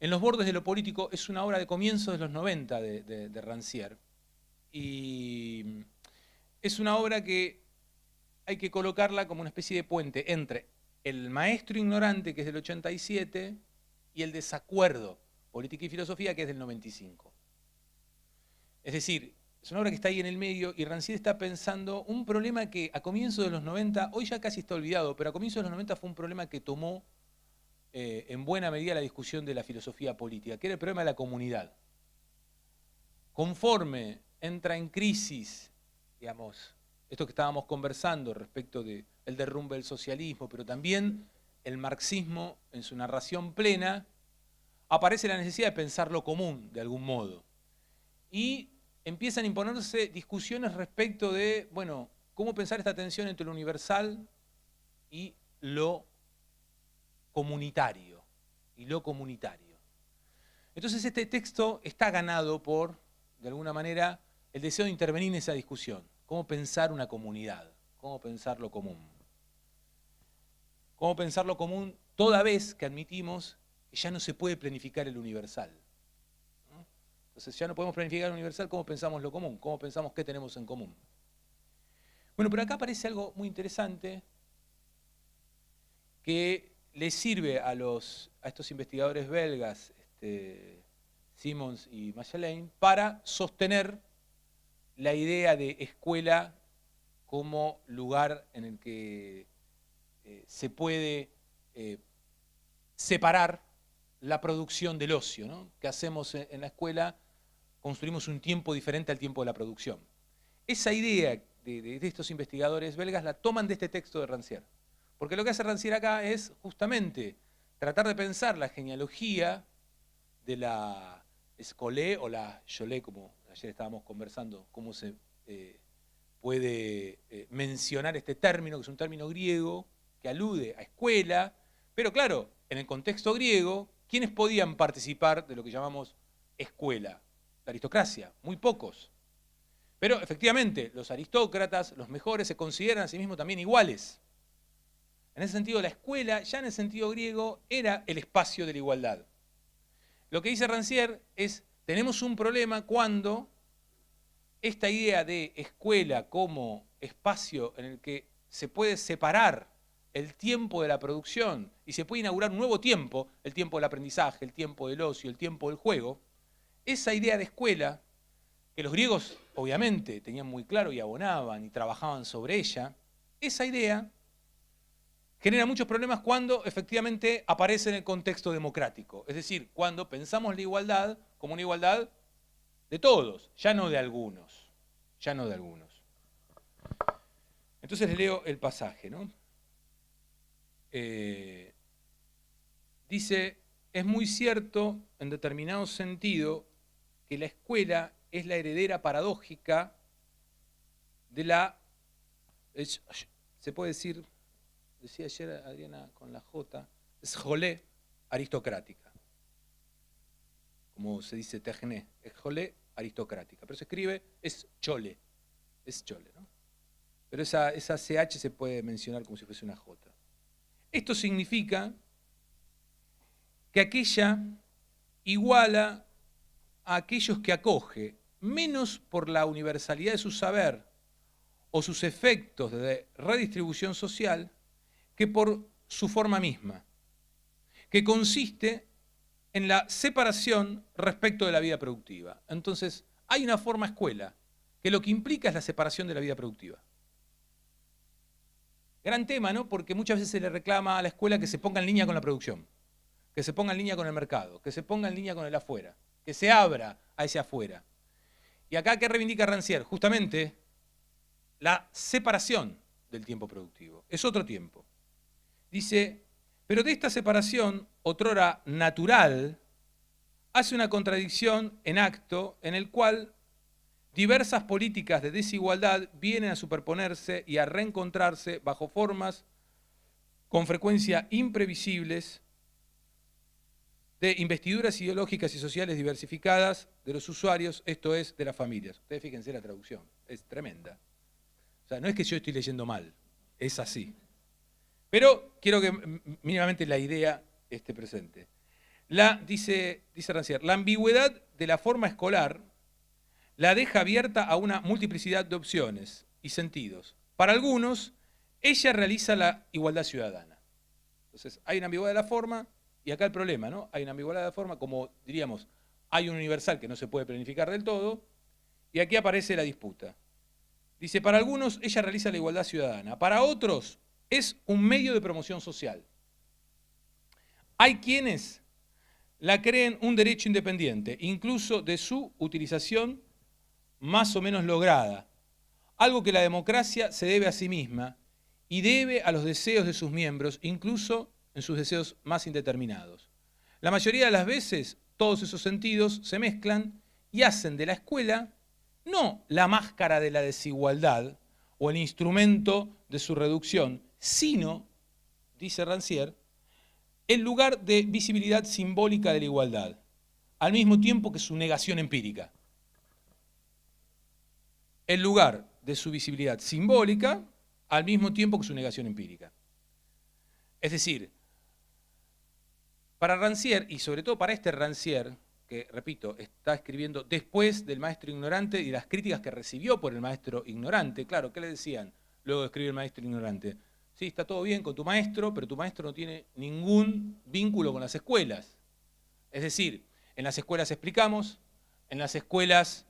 En los bordes de lo político es una obra de comienzos de los 90 de Rancière, y es una obra que hay que colocarla como una especie de puente entre El maestro ignorante, que es del 87, y El desacuerdo, política y filosofía, que es del 95. Es decir, es una obra que está ahí en el medio, y Rancière está pensando un problema que a comienzos de los 90, hoy ya casi está olvidado, pero a comienzos de los 90 fue un problema que tomó en buena medida la discusión de la filosofía política, que era el problema de la comunidad. Conforme entra en crisis, digamos, esto que estábamos conversando respecto del derrumbe del socialismo, pero también el marxismo en su narración plena, aparece la necesidad de pensar lo común, de algún modo. Y empiezan a imponerse discusiones respecto de, bueno, cómo pensar esta tensión entre lo universal y lo comunitario. Entonces este texto está ganado por, de alguna manera, el deseo de intervenir en esa discusión. Cómo pensar una comunidad, cómo pensar lo común. Cómo pensar lo común toda vez que admitimos que ya no se puede planificar el universal. Entonces ya no podemos planificar el universal, ¿cómo pensamos lo común? ¿Cómo pensamos qué tenemos en común? Bueno, pero acá aparece algo muy interesante que le sirve a estos investigadores belgas, Simons y Machelain, para sostener la idea de escuela como lugar en el que se puede separar la producción del ocio, ¿no? ¿Qué hacemos en la escuela? Construimos un tiempo diferente al tiempo de la producción. Esa idea de estos investigadores belgas la toman de este texto de Rancière. Porque lo que hace Rancière acá es justamente tratar de pensar la genealogía de la Escolé o la Yolé, como ayer estábamos conversando, cómo se puede mencionar este término, que es un término griego que alude a escuela, pero claro, en el contexto griego, ¿quiénes podían participar de lo que llamamos escuela? La aristocracia, muy pocos. Pero efectivamente, los aristócratas, los mejores, se consideran a sí mismos también iguales. En ese sentido, la escuela, ya en el sentido griego, era el espacio de la igualdad. Lo que dice Rancière es, tenemos un problema cuando esta idea de escuela como espacio en el que se puede separar el tiempo de la producción y se puede inaugurar un nuevo tiempo, el tiempo del aprendizaje, el tiempo del ocio, el tiempo del juego, esa idea de escuela, que los griegos obviamente tenían muy claro y abonaban y trabajaban sobre ella, esa idea genera muchos problemas cuando efectivamente aparece en el contexto democrático. Es decir, cuando pensamos la igualdad como una igualdad de todos, ya no de algunos. Ya no de algunos. Entonces les leo el pasaje, ¿no? Dice, es muy cierto en determinado sentido que la escuela es la heredera paradójica de la Se puede decir, decía ayer Adriana con la J, es jolé aristocrática. Como se dice tejné, es jolé aristocrática. Pero se escribe, es chole, ¿no? Pero esa CH se puede mencionar como si fuese una J. Esto significa que aquella iguala a aquellos que acoge, menos por la universalidad de su saber o sus efectos de redistribución social, que por su forma misma, que consiste en la separación respecto de la vida productiva. Entonces, hay una forma escuela, que lo que implica es la separación de la vida productiva. Gran tema, ¿no? Porque muchas veces se le reclama a la escuela que se ponga en línea con la producción, que se ponga en línea con el mercado, que se ponga en línea con el afuera, que se abra a ese afuera. Y acá, ¿qué reivindica Rancière? Justamente la separación del tiempo productivo. Es otro tiempo. Dice, pero de esta separación, otrora natural, hace una contradicción en acto en el cual diversas políticas de desigualdad vienen a superponerse y a reencontrarse bajo formas con frecuencia imprevisibles de investiduras ideológicas y sociales diversificadas de los usuarios, esto es, de las familias. Ustedes fíjense la traducción, es tremenda. O sea, no es que yo estoy leyendo mal, es así. Pero quiero que mínimamente la idea esté presente. Dice Rancière, la ambigüedad de la forma escolar la deja abierta a una multiplicidad de opciones y sentidos. Para algunos, ella realiza la igualdad ciudadana. Entonces, hay una ambigüedad de la forma, y acá el problema, ¿no? Hay una ambigüedad de la forma, como diríamos, hay un universal que no se puede planificar del todo, y aquí aparece la disputa. Dice, para algunos, ella realiza la igualdad ciudadana. Para otros, es un medio de promoción social. Hay quienes la creen un derecho independiente, incluso de su utilización más o menos lograda, algo que la democracia se debe a sí misma y debe a los deseos de sus miembros, incluso en sus deseos más indeterminados. La mayoría de las veces, todos esos sentidos se mezclan y hacen de la escuela no la máscara de la desigualdad o el instrumento de su reducción, sino, dice Rancière, el lugar de visibilidad simbólica de la igualdad, al mismo tiempo que su negación empírica. El lugar de su visibilidad simbólica al mismo tiempo que su negación empírica. Es decir, para Rancière, y sobre todo para este Rancière, que, repito, está escribiendo después del maestro ignorante y las críticas que recibió por el maestro ignorante, claro, ¿qué le decían luego de escribir el maestro ignorante? Sí, está todo bien con tu maestro, pero tu maestro no tiene ningún vínculo con las escuelas. Es decir, en las escuelas explicamos, en las escuelas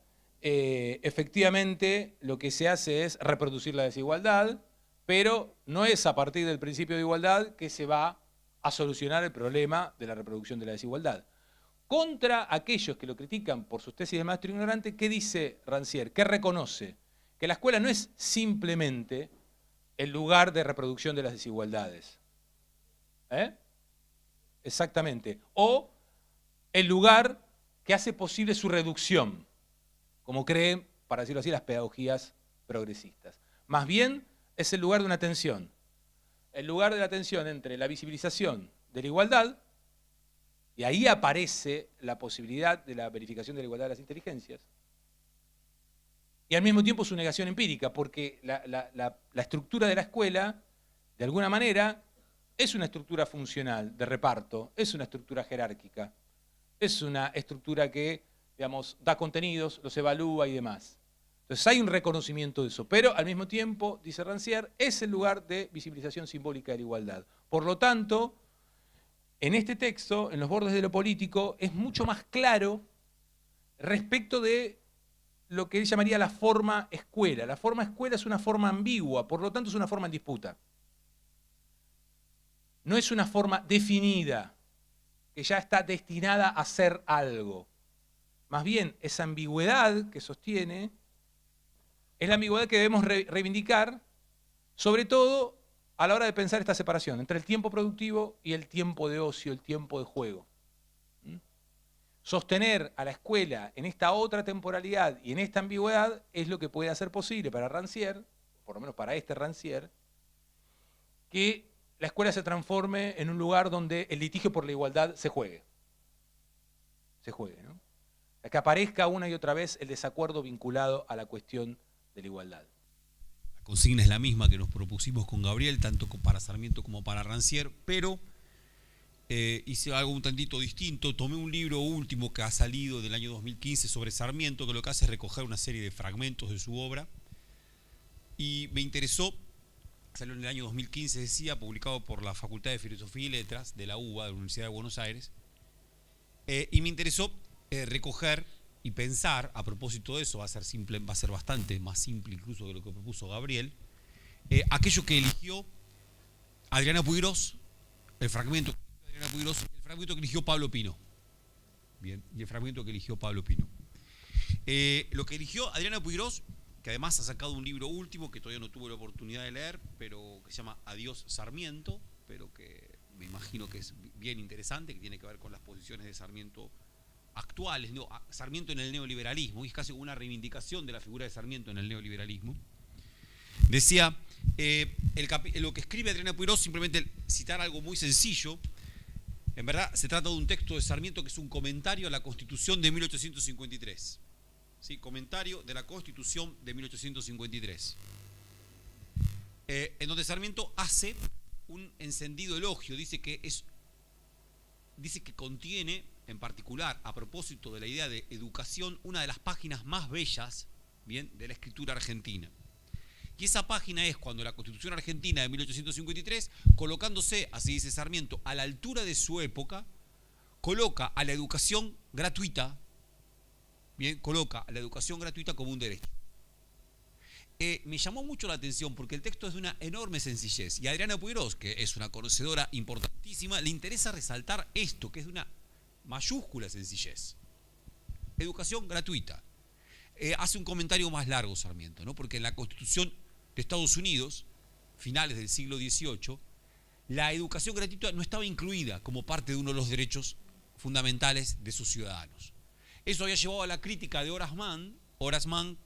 efectivamente lo que se hace es reproducir la desigualdad, pero no es a partir del principio de igualdad que se va a solucionar el problema de la reproducción de la desigualdad. Contra aquellos que lo critican por sus tesis de maestro ignorante, ¿qué dice Rancière? ¿Qué reconoce? Que la escuela no es simplemente el lugar de reproducción de las desigualdades. Exactamente. O el lugar que hace posible su reducción, como creen, para decirlo así, las pedagogías progresistas. Más bien es el lugar de una tensión. El lugar de la tensión entre la visibilización de la igualdad, y ahí aparece la posibilidad de la verificación de la igualdad de las inteligencias, y al mismo tiempo su negación empírica, porque la estructura de la escuela, de alguna manera, es una estructura funcional de reparto, es una estructura jerárquica, es una estructura que, digamos, da contenidos, los evalúa y demás. Entonces hay un reconocimiento de eso, pero al mismo tiempo, dice Rancière, es el lugar de visibilización simbólica de la igualdad. Por lo tanto, en este texto, en los bordes de lo político, es mucho más claro respecto de lo que él llamaría la forma escuela. La forma escuela es una forma ambigua, por lo tanto es una forma en disputa. No es una forma definida, que ya está destinada a ser algo. Más bien, esa ambigüedad que sostiene es la ambigüedad que debemos reivindicar, sobre todo a la hora de pensar esta separación entre el tiempo productivo y el tiempo de ocio, el tiempo de juego. Sostener a la escuela en esta otra temporalidad y en esta ambigüedad es lo que puede hacer posible para Rancière por lo menos para este Rancière, que la escuela se transforme en un lugar donde el litigio por la igualdad se juegue. Se juegue, ¿no? Que aparezca una y otra vez el desacuerdo vinculado a la cuestión de la igualdad. La consigna es la misma que nos propusimos con Gabriel, tanto para Sarmiento como para Rancière, pero hice algo un tantito distinto. Tomé un libro último que ha salido del año 2015 sobre Sarmiento, que lo que hace es recoger una serie de fragmentos de su obra, y me interesó. Salió en el año 2015, decía, publicado por la Facultad de Filosofía y Letras de la UBA, de la Universidad de Buenos Aires, y me interesó recoger y pensar, a propósito de eso, va a ser bastante más simple incluso que lo que propuso Gabriel, aquello que eligió Adriana Puiggrós, el fragmento que eligió Pablo Pino. Bien, y el fragmento que eligió Pablo Pino. Lo que eligió Adriana Puiggrós, que además ha sacado un libro último que todavía no tuve la oportunidad de leer, pero que se llama Adiós Sarmiento, pero que me imagino que es bien interesante, que tiene que ver con las posiciones de Sarmiento actuales, no, Sarmiento en el neoliberalismo, y es casi una reivindicación de la figura de Sarmiento en el neoliberalismo. Decía, lo que escribe Adriana Puiggrós, simplemente citar algo muy sencillo. En verdad se trata de un texto de Sarmiento que es un comentario a la Constitución de 1853. ¿Sí? Comentario de la Constitución de 1853. En donde Sarmiento hace un encendido elogio, dice que contiene, en particular, a propósito de la idea de educación, una de las páginas más bellas, bien, de la escritura argentina. Y esa página es cuando la Constitución Argentina de 1853, colocándose, así dice Sarmiento, a la altura de su época, coloca a la educación gratuita, bien, coloca a la educación gratuita como un derecho. Me llamó mucho la atención porque el texto es de una enorme sencillez, y a Adriana Puiggrós, que es una conocedora importantísima, le interesa resaltar esto, que es de una mayúscula sencillez. Educación gratuita. Hace un comentario más largo Sarmiento, ¿no? Porque en la Constitución de Estados Unidos, finales del siglo XVIII, la educación gratuita no estaba incluida como parte de uno de los derechos fundamentales de sus ciudadanos. Eso había llevado a la crítica de Horace Mann,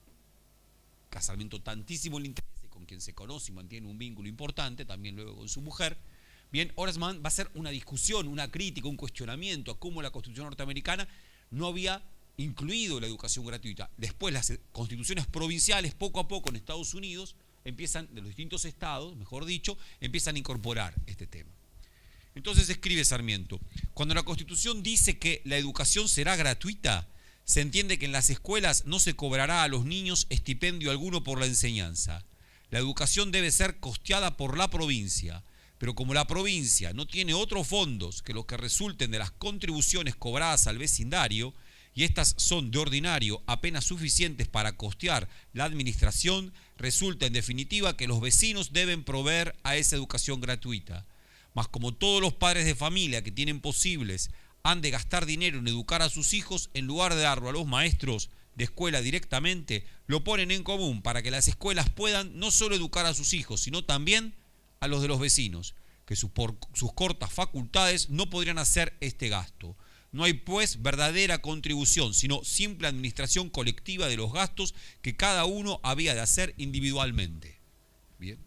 que a Sarmiento tantísimo le interesa y con quien se conoce y mantiene un vínculo importante, también luego con su mujer. Bien, Horace Mann va a hacer una discusión, una crítica, un cuestionamiento a cómo la Constitución norteamericana no había incluido la educación gratuita. Después las constituciones provinciales, poco a poco en Estados Unidos, de los distintos estados, mejor dicho, empiezan a incorporar este tema. Entonces escribe Sarmiento, cuando la Constitución dice que la educación será gratuita, se entiende que en las escuelas no se cobrará a los niños estipendio alguno por la enseñanza. La educación debe ser costeada por la provincia, pero como la provincia no tiene otros fondos que los que resulten de las contribuciones cobradas al vecindario, y estas son de ordinario apenas suficientes para costear la administración, resulta en definitiva que los vecinos deben proveer a esa educación gratuita. Mas como todos los padres de familia que tienen posibles han de gastar dinero en educar a sus hijos, en lugar de darlo a los maestros de escuela directamente, lo ponen en común para que las escuelas puedan no solo educar a sus hijos, sino también a los de los vecinos, que por sus cortas facultades no podrían hacer este gasto. No hay pues verdadera contribución, sino simple administración colectiva de los gastos que cada uno había de hacer individualmente. Bien.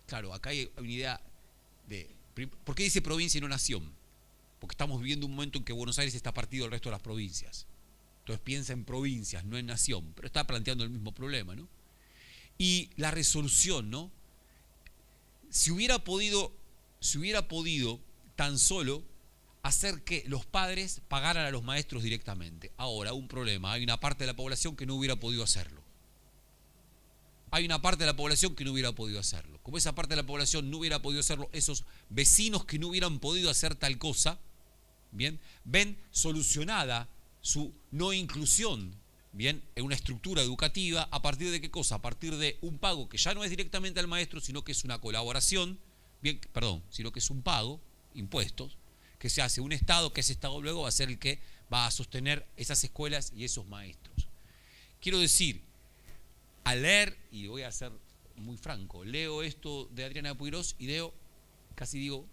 Claro, acá hay una idea de... ¿Por qué dice provincia y no nación? Porque estamos viviendo un momento en que Buenos Aires está partido del resto de las provincias. Entonces piensa en provincias, no en nación, pero está planteando el mismo problema, ¿no? Y la resolución, ¿no? Si hubiera podido tan solo hacer que los padres pagaran a los maestros directamente. Ahora, un problema, hay una parte de la población que no hubiera podido hacerlo. Como esa parte de la población no hubiera podido hacerlo, esos vecinos que no hubieran podido hacer tal cosa, bien, ven solucionada su no inclusión, bien, en una estructura educativa, ¿a partir de qué cosa? A partir de un pago que ya no es directamente al maestro, sino que es una colaboración, sino que es un pago, impuestos, que se hace un Estado, que ese Estado luego va a ser el que va a sostener esas escuelas y esos maestros. Quiero decir, al leer, y voy a ser muy franco, leo esto de Adriana Puiggrós y casi digo,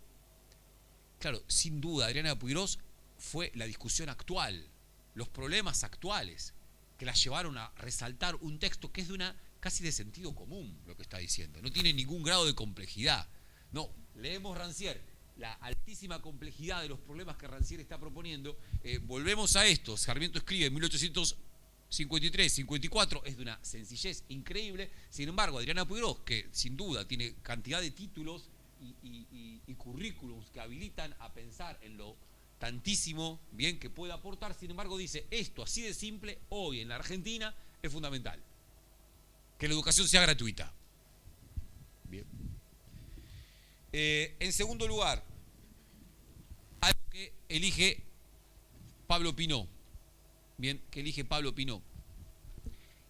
claro, sin duda Adriana Puiggrós fue la discusión actual, los problemas actuales que la llevaron a resaltar un texto que es de una casi de sentido común lo que está diciendo, no tiene ningún grado de complejidad. No, leemos Rancière, la altísima complejidad de los problemas que Rancière está proponiendo, volvemos a esto, Sarmiento escribe en 1853, 54, es de una sencillez increíble. Sin embargo, Adriana Puigros, que sin duda tiene cantidad de títulos y currículums que habilitan a pensar en lo tantísimo bien que puede aportar, sin embargo dice, esto así de simple, hoy en la Argentina es fundamental, que la educación sea gratuita. Bien. En segundo lugar, algo que elige Pablo Pinot. Bien, que elige Pablo Pinot.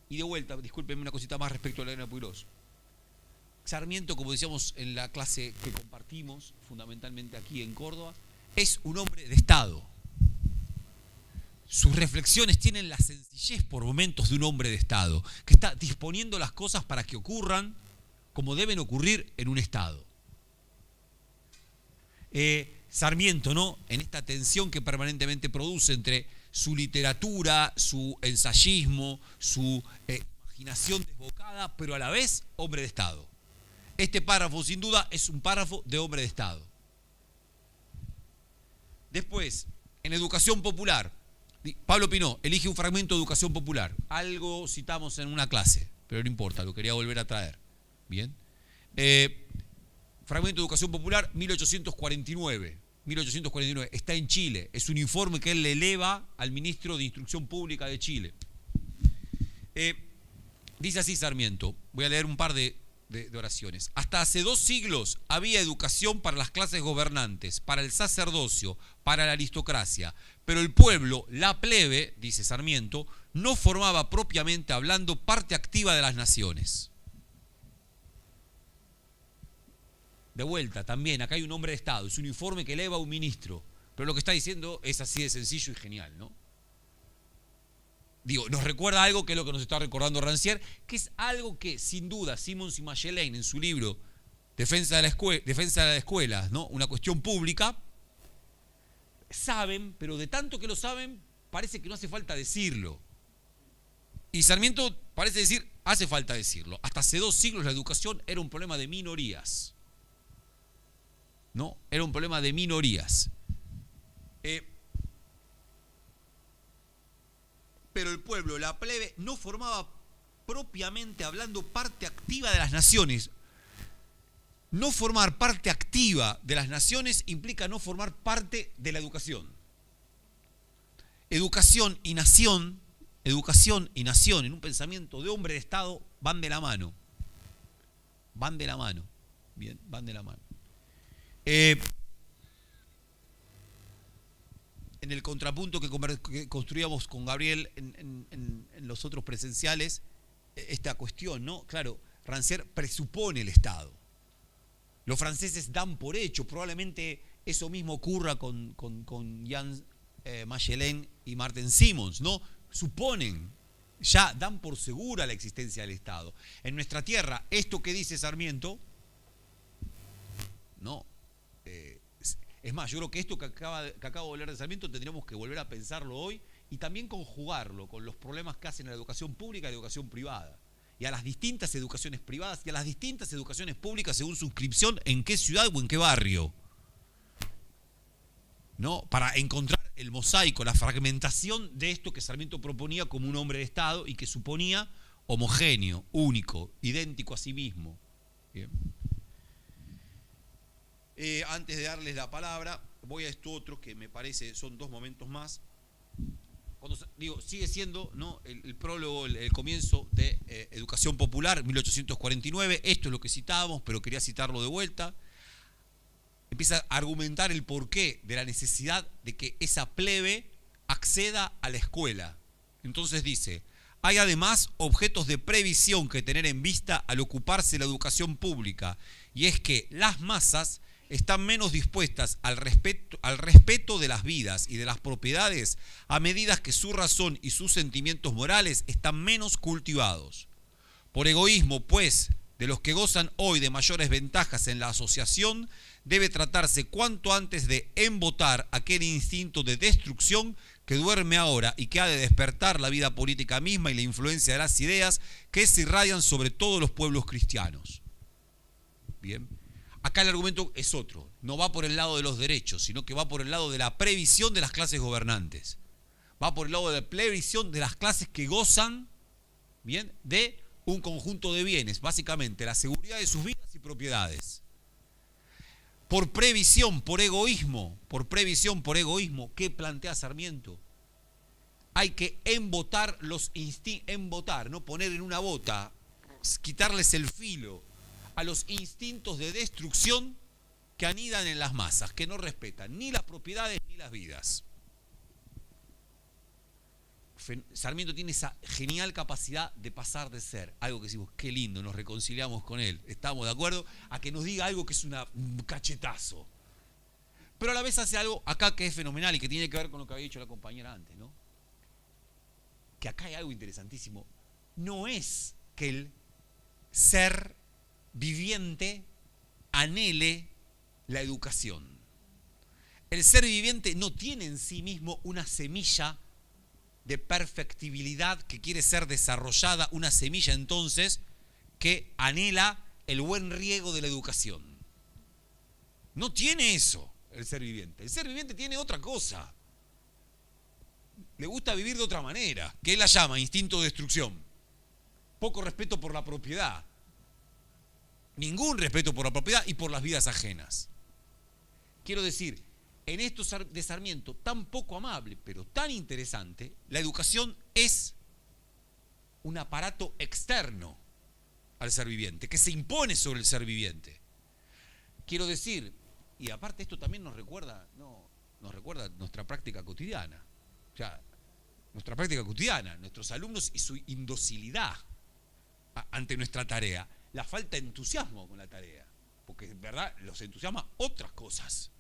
Y de vuelta, discúlpenme una cosita más respecto a Adriana Puigros. Sarmiento, como decíamos en la clase que compartimos, fundamentalmente aquí en Córdoba, es un hombre de Estado. Sus reflexiones tienen la sencillez por momentos de un hombre de Estado, que está disponiendo las cosas para que ocurran como deben ocurrir en un Estado. Sarmiento, ¿no? En esta tensión que permanentemente produce entre su literatura, su ensayismo, su imaginación desbocada, pero a la vez hombre de Estado. Este párrafo, sin duda, es un párrafo de hombre de Estado. Después, en educación popular, Pablo Pinot elige un fragmento de educación popular. Algo citamos en una clase, pero no importa, lo quería volver a traer. Bien. Fragmento de educación popular, 1849. 1849. Está en Chile. Es un informe que él le eleva al ministro de Instrucción Pública de Chile. Dice así Sarmiento. Voy a leer un par de oraciones. Hasta hace 2 siglos había educación para las clases gobernantes, para el sacerdocio, para la aristocracia, pero el pueblo, la plebe, dice Sarmiento, no formaba propiamente hablando parte activa de las naciones. De vuelta, también, acá hay un hombre de Estado, es un informe que eleva a un ministro, pero lo que está diciendo es así de sencillo y genial, ¿no? Digo, nos recuerda algo que es lo que nos está recordando Rancière, que es algo que, sin duda, Simons y Machelain, en su libro Defensa de la Escuela, ¿no? Una cuestión pública, saben, pero de tanto que lo saben, parece que no hace falta decirlo. Y Sarmiento parece decir, hace falta decirlo. Hasta hace 2 siglos la educación era un problema de minorías. ¿No? Era un problema de minorías. Pero el pueblo, la plebe, no formaba propiamente hablando parte activa de las naciones. No formar parte activa de las naciones implica no formar parte de la educación. Educación y nación en un pensamiento de hombre de Estado van de la mano. Van de la mano. Bien, van de la mano. En el contrapunto que construíamos con Gabriel en los otros presenciales, esta cuestión, ¿no? Claro, Rancière presupone el Estado. Los franceses dan por hecho, probablemente eso mismo ocurra con Jean Machelain y Martin Simons, ¿no? Suponen, ya dan por segura la existencia del Estado. En nuestra tierra, esto que dice Sarmiento, no. Es más, yo creo que esto que acabo de hablar de Sarmiento tendríamos que volver a pensarlo hoy y también conjugarlo con los problemas que hacen a la educación pública y la educación privada. Y a las distintas educaciones privadas y a las distintas educaciones públicas según su inscripción en qué ciudad o en qué barrio. ¿No? Para encontrar el mosaico, la fragmentación de esto que Sarmiento proponía como un hombre de Estado y que suponía homogéneo, único, idéntico a sí mismo. Bien. Antes de darles la palabra, voy a esto otro que me parece son 2 momentos más. Cuando digo, sigue siendo, ¿no? el prólogo, el comienzo de Educación Popular, 1849. Esto es lo que citábamos, pero quería citarlo de vuelta. Empieza a argumentar el porqué de la necesidad de que esa plebe acceda a la escuela. Entonces dice, hay además objetos de previsión que tener en vista al ocuparse de la educación pública, y es que las masas están menos dispuestas al respeto de las vidas y de las propiedades a medida que su razón y sus sentimientos morales están menos cultivados. Por egoísmo, pues, de los que gozan hoy de mayores ventajas en la asociación, debe tratarse cuanto antes de embotar aquel instinto de destrucción que duerme ahora y que ha de despertar la vida política misma y la influencia de las ideas que se irradian sobre todos los pueblos cristianos. Bien, acá el argumento es otro, no va por el lado de los derechos, sino que va por el lado de la previsión de las clases gobernantes, va por el lado de la previsión de las clases que gozan, bien, de un conjunto de bienes, básicamente la seguridad de sus vidas y propiedades. Por previsión, por egoísmo, ¿qué plantea Sarmiento? Hay que embotar los embotar, no poner en una bota, quitarles el filo a los instintos de destrucción que anidan en las masas, que no respetan ni las propiedades ni las vidas. Sarmiento tiene esa genial capacidad de pasar de ser algo que decimos, qué lindo, nos reconciliamos con él, estamos de acuerdo, a que nos diga algo que es un cachetazo. Pero a la vez hace algo acá que es fenomenal y que tiene que ver con lo que había dicho la compañera antes, ¿no? Que acá hay algo interesantísimo. No es que el ser viviente anhele la educación. El ser viviente no tiene en sí mismo una semilla de perfectibilidad que quiere ser desarrollada, una semilla entonces que anhela el buen riego de la educación. No tiene eso el ser viviente. El ser viviente tiene otra cosa. Le gusta vivir de otra manera, que él la llama instinto de destrucción. Poco respeto por la propiedad. Ningún respeto por la propiedad y por las vidas ajenas. Quiero decir, en esto de Sarmiento, tan poco amable, pero tan interesante, la educación es un aparato externo al ser viviente, que se impone sobre el ser viviente. Quiero decir, y aparte esto también nos recuerda nuestra práctica cotidiana. O sea, nuestra práctica cotidiana, nuestros alumnos y su indocilidad ante nuestra tarea, la falta de entusiasmo con la tarea, porque en verdad los entusiasma otras cosas.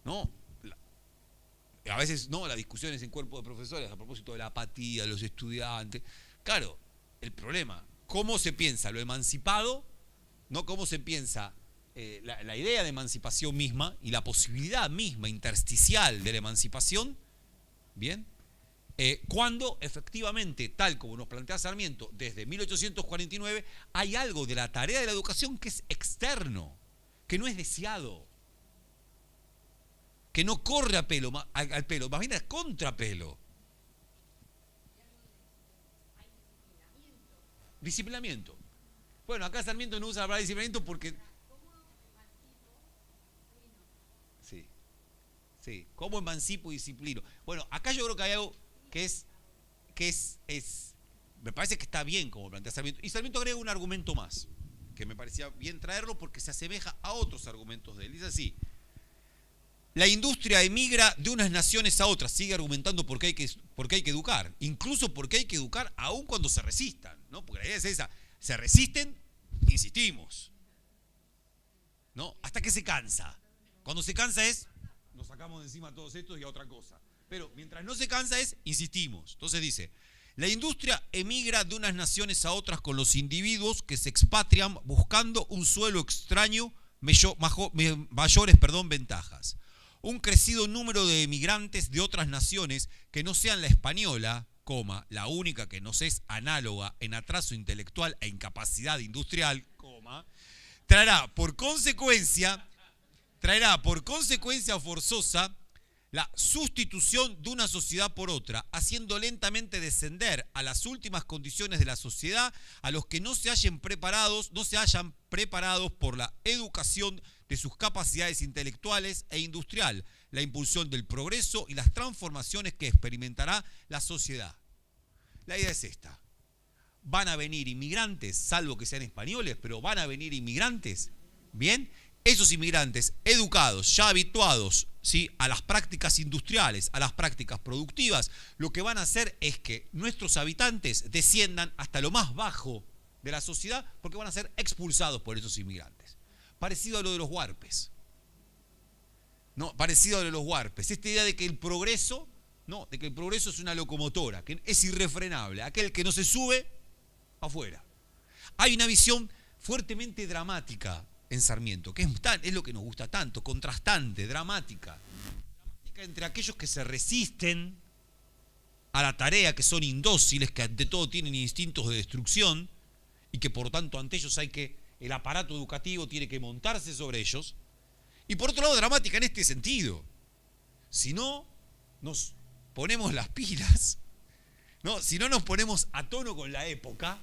No, a veces no, las discusiones en cuerpo de profesores a propósito de la apatía de los estudiantes. Claro, el problema, ¿cómo se piensa lo emancipado? ¿No? ¿Cómo se piensa la idea de emancipación misma y la posibilidad misma intersticial de la emancipación? Bien, cuando efectivamente, tal como nos plantea Sarmiento, desde 1849 hay algo de la tarea de la educación que es externo, que no es deseado, que no corre al pelo, más bien es contrapelo. Disciplinamiento. Bueno, acá Sarmiento no usa la palabra disciplinamiento porque... Sí, ¿cómo emancipo y disciplino? Bueno, acá yo creo que hay algo que es me parece que está bien como plantea Sarmiento. Y Sarmiento agrega un argumento más, que me parecía bien traerlo porque se asemeja a otros argumentos de él. Dice así: la industria emigra de unas naciones a otras. Sigue argumentando por qué hay que educar. Incluso porque hay que educar aún cuando se resistan, ¿no? Porque la idea es esa. Se resisten, insistimos, ¿no? Hasta que se cansa. Cuando se cansa nos sacamos de encima todos estos y a otra cosa. Pero mientras no se cansa insistimos. Entonces dice, la industria emigra de unas naciones a otras con los individuos que se expatrian buscando un suelo extraño, mayores ventajas. Un crecido número de emigrantes de otras naciones que no sean la española, la única que nos es análoga en atraso intelectual e incapacidad industrial, traerá por consecuencia forzosa la sustitución de una sociedad por otra, haciendo lentamente descender a las últimas condiciones de la sociedad a los que no se hayan preparados por la educación de sus capacidades intelectuales e industrial, la impulsión del progreso y las transformaciones que experimentará la sociedad. La idea es esta: van a venir inmigrantes, salvo que sean españoles, pero van a venir inmigrantes, ¿bien? Esos inmigrantes educados, ya habituados, ¿sí?, a las prácticas industriales, a las prácticas productivas, lo que van a hacer es que nuestros habitantes desciendan hasta lo más bajo de la sociedad porque van a ser expulsados por esos inmigrantes. Parecido a lo de los huarpes. ¿No? Parecido a lo de los huarpes. Esta idea de que el progreso, ¿no?, de que el progreso es una locomotora, que es irrefrenable. Aquel que no se sube, afuera. Hay una visión fuertemente dramática en Sarmiento, que es lo que nos gusta tanto, contrastante, dramática. Dramática entre aquellos que se resisten a la tarea, que son indóciles, que ante todo tienen instintos de destrucción y que por tanto ante ellos el aparato educativo tiene que montarse sobre ellos. Y por otro lado, dramática en este sentido. Si no nos ponemos las pilas, ¿no? Si no nos ponemos a tono con la época,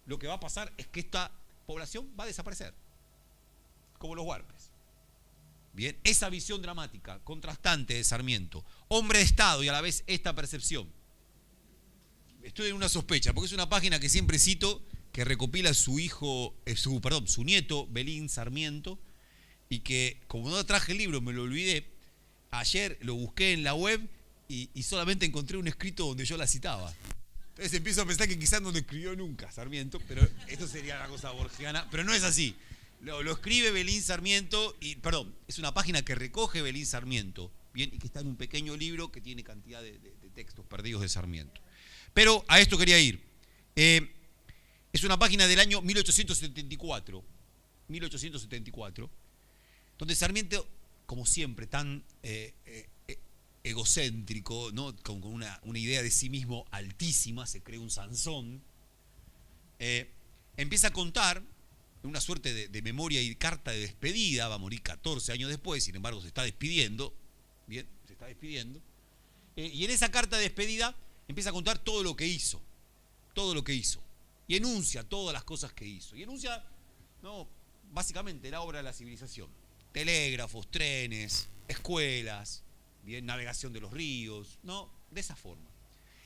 lo que va a pasar es que esta población va a desaparecer, como los huarpes. Bien, esa visión dramática, contrastante de Sarmiento, hombre de Estado y a la vez esta percepción. Estoy en una sospecha, porque es una página que siempre cito, que recopila su nieto, Belín Sarmiento, y que, como no traje el libro, me lo olvidé, ayer lo busqué en la web y solamente encontré un escrito donde yo la citaba. Entonces empiezo a pensar que quizás no lo escribió nunca Sarmiento, pero esto sería una cosa borgiana, pero no es así. Lo escribe Belín Sarmiento, es una página que recoge Belín Sarmiento, bien, y que está en un pequeño libro que tiene cantidad de textos perdidos de Sarmiento. Pero a esto quería ir. Es una página del año 1874, donde Sarmiento, como siempre, tan egocéntrico, ¿no? con una idea de sí mismo altísima, se cree un Sansón, empieza a contar una suerte de memoria y carta de despedida. Va a morir 14 años después, sin embargo se está despidiendo, bien, se está despidiendo, y en esa carta de despedida empieza a contar todo lo que hizo, y enuncia todas las cosas que hizo, y enuncia, no, básicamente la obra de la civilización: telégrafos, trenes, escuelas, bien, navegación de los ríos, ¿no? De esa forma.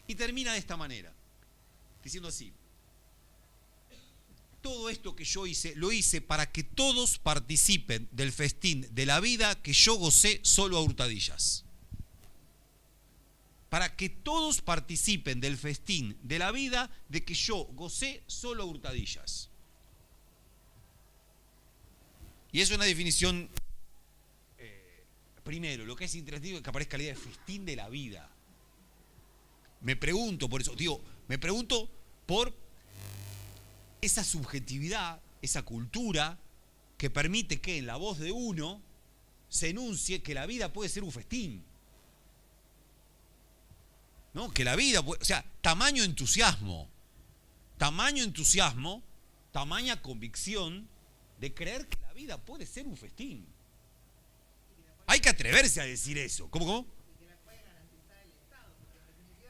Y termina de esta manera, diciendo así: todo esto que yo hice, lo hice para que todos participen del festín de la vida que yo gocé solo a hurtadillas. Para que todos participen del festín de la vida de que yo gocé solo a hurtadillas. Y es una definición, primero, lo que es interesante es que aparezca la idea de festín de la vida. Me pregunto por eso, me pregunto por esa subjetividad, esa cultura que permite que en la voz de uno se enuncie que la vida puede ser un festín. ¿No? Que la vida puede, o sea, tamaño entusiasmo, tamaña convicción de creer que la vida puede ser un festín. Hay que atreverse a decir eso. ¿Cómo?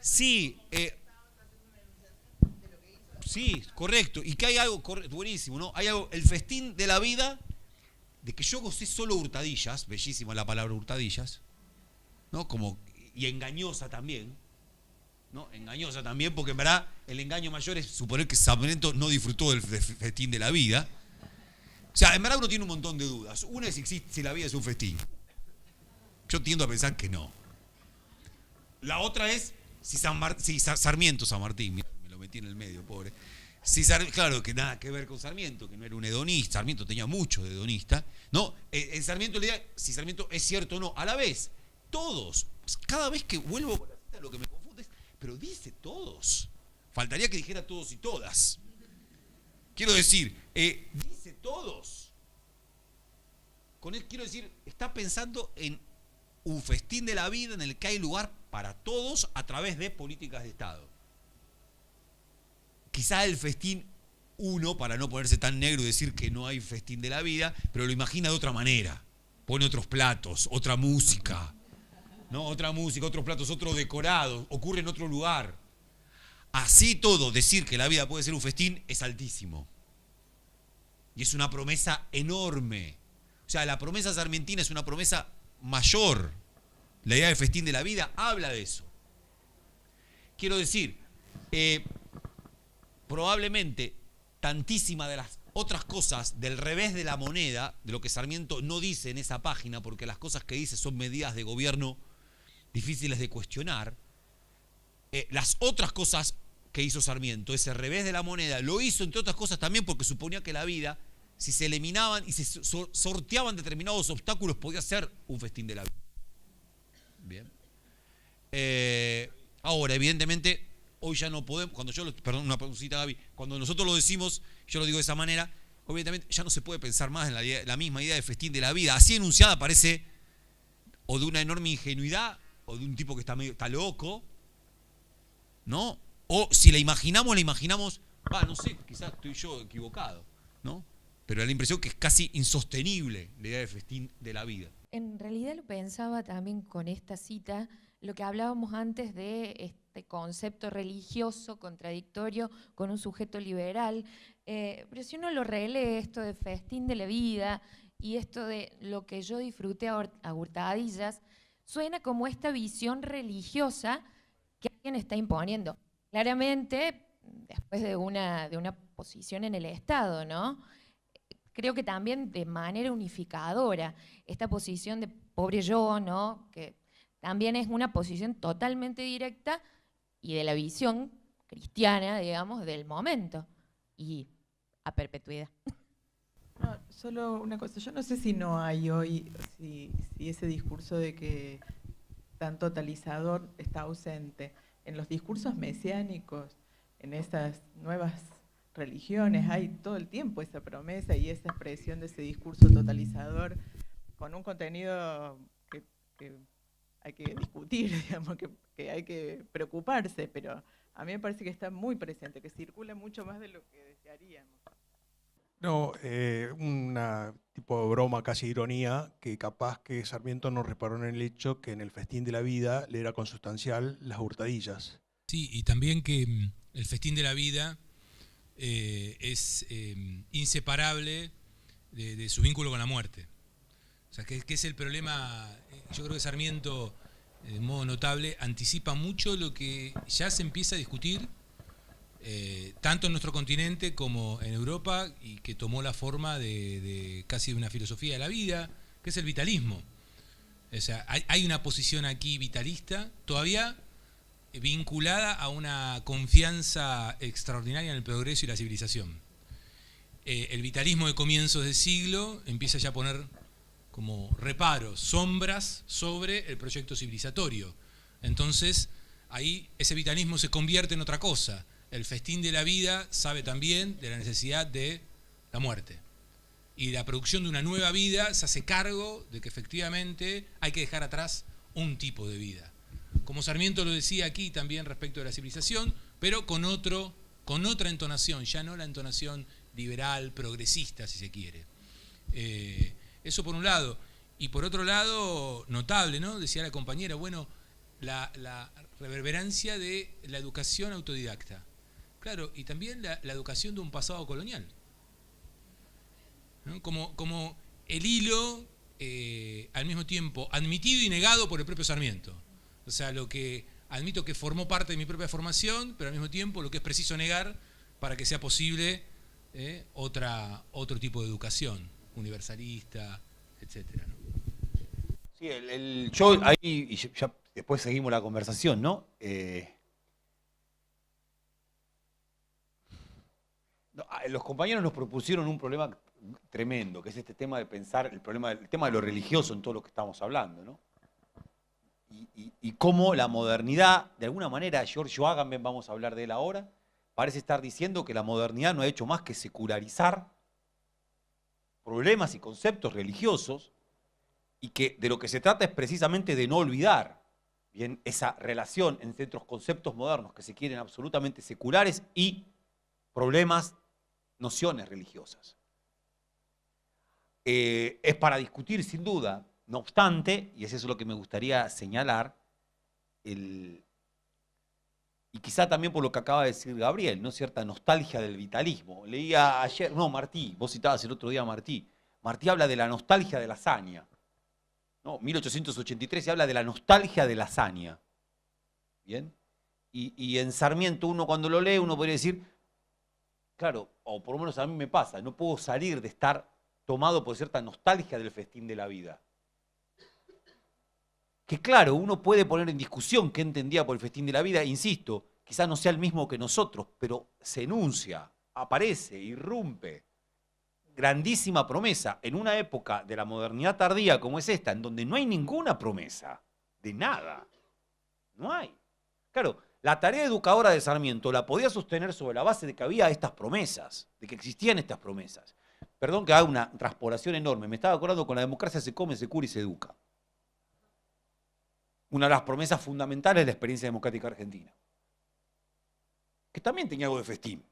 Sí, sí, correcto. Y que hay algo buenísimo, ¿no? Hay algo, el festín de la vida, de que yo gocé solo hurtadillas, bellísima la palabra hurtadillas, ¿no? Y engañosa también, ¿no? Engañosa también, porque en verdad el engaño mayor es suponer que Sarmiento no disfrutó del festín de la vida. O sea, en verdad uno tiene un montón de dudas. Una es si la vida es un festín. Yo tiendo a pensar que no. La otra es si Sarmiento, San Martín, mira, me lo metí en el medio, pobre. Claro que nada que ver con Sarmiento, que no era un hedonista. Sarmiento tenía mucho de hedonista. No, en Sarmiento la idea, si Sarmiento es cierto o no, a la vez, todos, cada vez que vuelvo por la cita, lo que me confunde es, pero dice todos. Faltaría que dijera todos y todas. Quiero decir, dice todos. Con él quiero decir, está pensando en un festín de la vida en el que hay lugar para todos a través de políticas de Estado. Quizá el festín, para no ponerse tan negro y decir que no hay festín de la vida, pero lo imagina de otra manera. Pone otros platos, otra música, ¿no? Otra música, otros platos, otro decorado, ocurre en otro lugar. Así todo, decir que la vida puede ser un festín es altísimo. Y es una promesa enorme. O sea, la promesa sarmientina es una promesa mayor. La idea del festín de la vida habla de eso. Quiero decir, probablemente tantísimas de las otras cosas del revés de la moneda, de lo que Sarmiento no dice en esa página, porque las cosas que dice son medidas de gobierno difíciles de cuestionar, las otras cosas que hizo Sarmiento, ese revés de la moneda, lo hizo entre otras cosas también porque suponía que la vida, si se eliminaban y se sorteaban determinados obstáculos, podía ser un festín de la vida. Bien. Ahora, evidentemente, hoy ya no podemos, perdón, una pausita, Gaby, cuando nosotros lo decimos, yo lo digo de esa manera, obviamente ya no se puede pensar más en la misma idea de festín de la vida. Así enunciada parece o de una enorme ingenuidad, o de un tipo que está loco, ¿no? O si la imaginamos, no sé, quizás estoy yo equivocado, ¿no? Pero da la impresión que es casi insostenible la idea de festín de la vida. En realidad lo pensaba también con esta cita, lo que hablábamos antes de este concepto religioso contradictorio con un sujeto liberal, pero si uno lo relee, esto de festín de la vida y esto de lo que yo disfruté a hurtadillas, suena como esta visión religiosa que alguien está imponiendo. Claramente, después de una posición en el Estado, ¿no? Creo que también de manera unificadora, esta posición de pobre yo, ¿no? Que también es una posición totalmente directa y de la visión cristiana, digamos, del momento y a perpetuidad. No, solo una cosa, yo no sé si no hay hoy, si ese discurso de que tan totalizador está ausente. En los discursos mesiánicos, en esas nuevas religiones, hay todo el tiempo esa promesa y esa expresión de ese discurso totalizador con un contenido que hay que discutir, digamos, que hay que preocuparse, pero a mí me parece que está muy presente, que circula mucho más de lo que desearíamos. No, una tipo de broma, casi ironía, que capaz que Sarmiento no reparó en el hecho que en el festín de la vida le era consustancial las hurtadillas. Sí, y también que el festín de la vida es inseparable de su vínculo con la muerte. O sea, que es el problema. Yo creo que Sarmiento, de modo notable, anticipa mucho lo que ya se empieza a discutir tanto en nuestro continente como en Europa, y que tomó la forma de casi de una filosofía de la vida, que es el vitalismo. O sea, hay una posición aquí vitalista, todavía vinculada a una confianza extraordinaria en el progreso y la civilización. El vitalismo de comienzos de siglo empieza ya a poner como reparos, sombras sobre el proyecto civilizatorio. Entonces, ahí ese vitalismo se convierte en otra cosa. El festín de la vida sabe también de la necesidad de la muerte. Y la producción de una nueva vida se hace cargo de que efectivamente hay que dejar atrás un tipo de vida. Como Sarmiento lo decía aquí también respecto de la civilización, pero con otra entonación, ya no la entonación liberal, progresista, si se quiere. Eso por un lado. Y por otro lado, notable, ¿no? Decía la compañera, bueno, la reverberancia de la educación autodidacta. Claro, y también la educación de un pasado colonial, ¿no? Como el hilo, al mismo tiempo, admitido y negado por el propio Sarmiento. O sea, lo que admito que formó parte de mi propia formación, pero al mismo tiempo lo que es preciso negar para que sea posible otro tipo de educación, universalista, etcétera, ¿no? Sí, yo ahí, y ya después seguimos la conversación, ¿no? Los compañeros nos propusieron un problema tremendo, que es este tema de pensar, el tema de lo religioso en todo lo que estamos hablando, ¿no? Y cómo la modernidad, de alguna manera, Giorgio Agamben, vamos a hablar de él ahora, parece estar diciendo que la modernidad no ha hecho más que secularizar problemas y conceptos religiosos, y que de lo que se trata es precisamente de no olvidar bien esa relación entre otros conceptos modernos que se quieren absolutamente seculares y problemas, nociones religiosas. Es para discutir sin duda, no obstante, y es eso lo que me gustaría señalar, y quizá también por lo que acaba de decir Gabriel, ¿no? Cierta nostalgia del vitalismo. Leía ayer, no, Martí, vos citabas el otro día a Martí. Martí habla de la nostalgia de la hazaña. ¿No? 1883 se habla de la nostalgia de la hazaña. ¿Bien? Y en Sarmiento uno cuando lo lee, uno podría decir, claro, o por lo menos a mí me pasa, no puedo salir de estar tomado por cierta nostalgia del festín de la vida. Que claro, uno puede poner en discusión qué entendía por el festín de la vida, insisto, quizás no sea el mismo que nosotros, pero se enuncia, aparece, irrumpe. Grandísima promesa en una época de la modernidad tardía como es esta, en donde no hay ninguna promesa de nada. No hay. Claro, la tarea educadora de Sarmiento la podía sostener sobre la base de que había estas promesas, de que existían estas promesas. perdón que haga una transpolación enorme, me estaba acordando con la democracia se come, se cura y se educa. Una de las promesas fundamentales de la experiencia democrática argentina. Que también tenía algo de festín.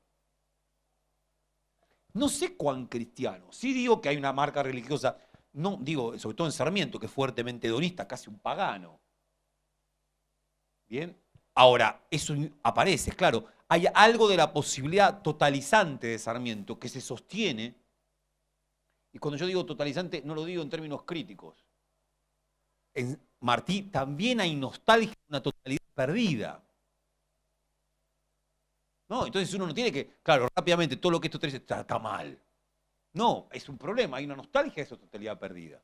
No sé cuán cristiano. Sí digo que hay una marca religiosa, no digo, sobre todo en Sarmiento, que es fuertemente hedonista, casi un pagano. Bien. Ahora, eso aparece, claro. Hay algo de la posibilidad totalizante de Sarmiento que se sostiene. Y cuando yo digo totalizante, no lo digo en términos críticos. En Martí también hay nostalgia de una totalidad perdida. ¿No? Entonces uno no tiene que, claro, rápidamente todo lo que esto te dice está mal. No, es un problema, hay una nostalgia de esa totalidad perdida.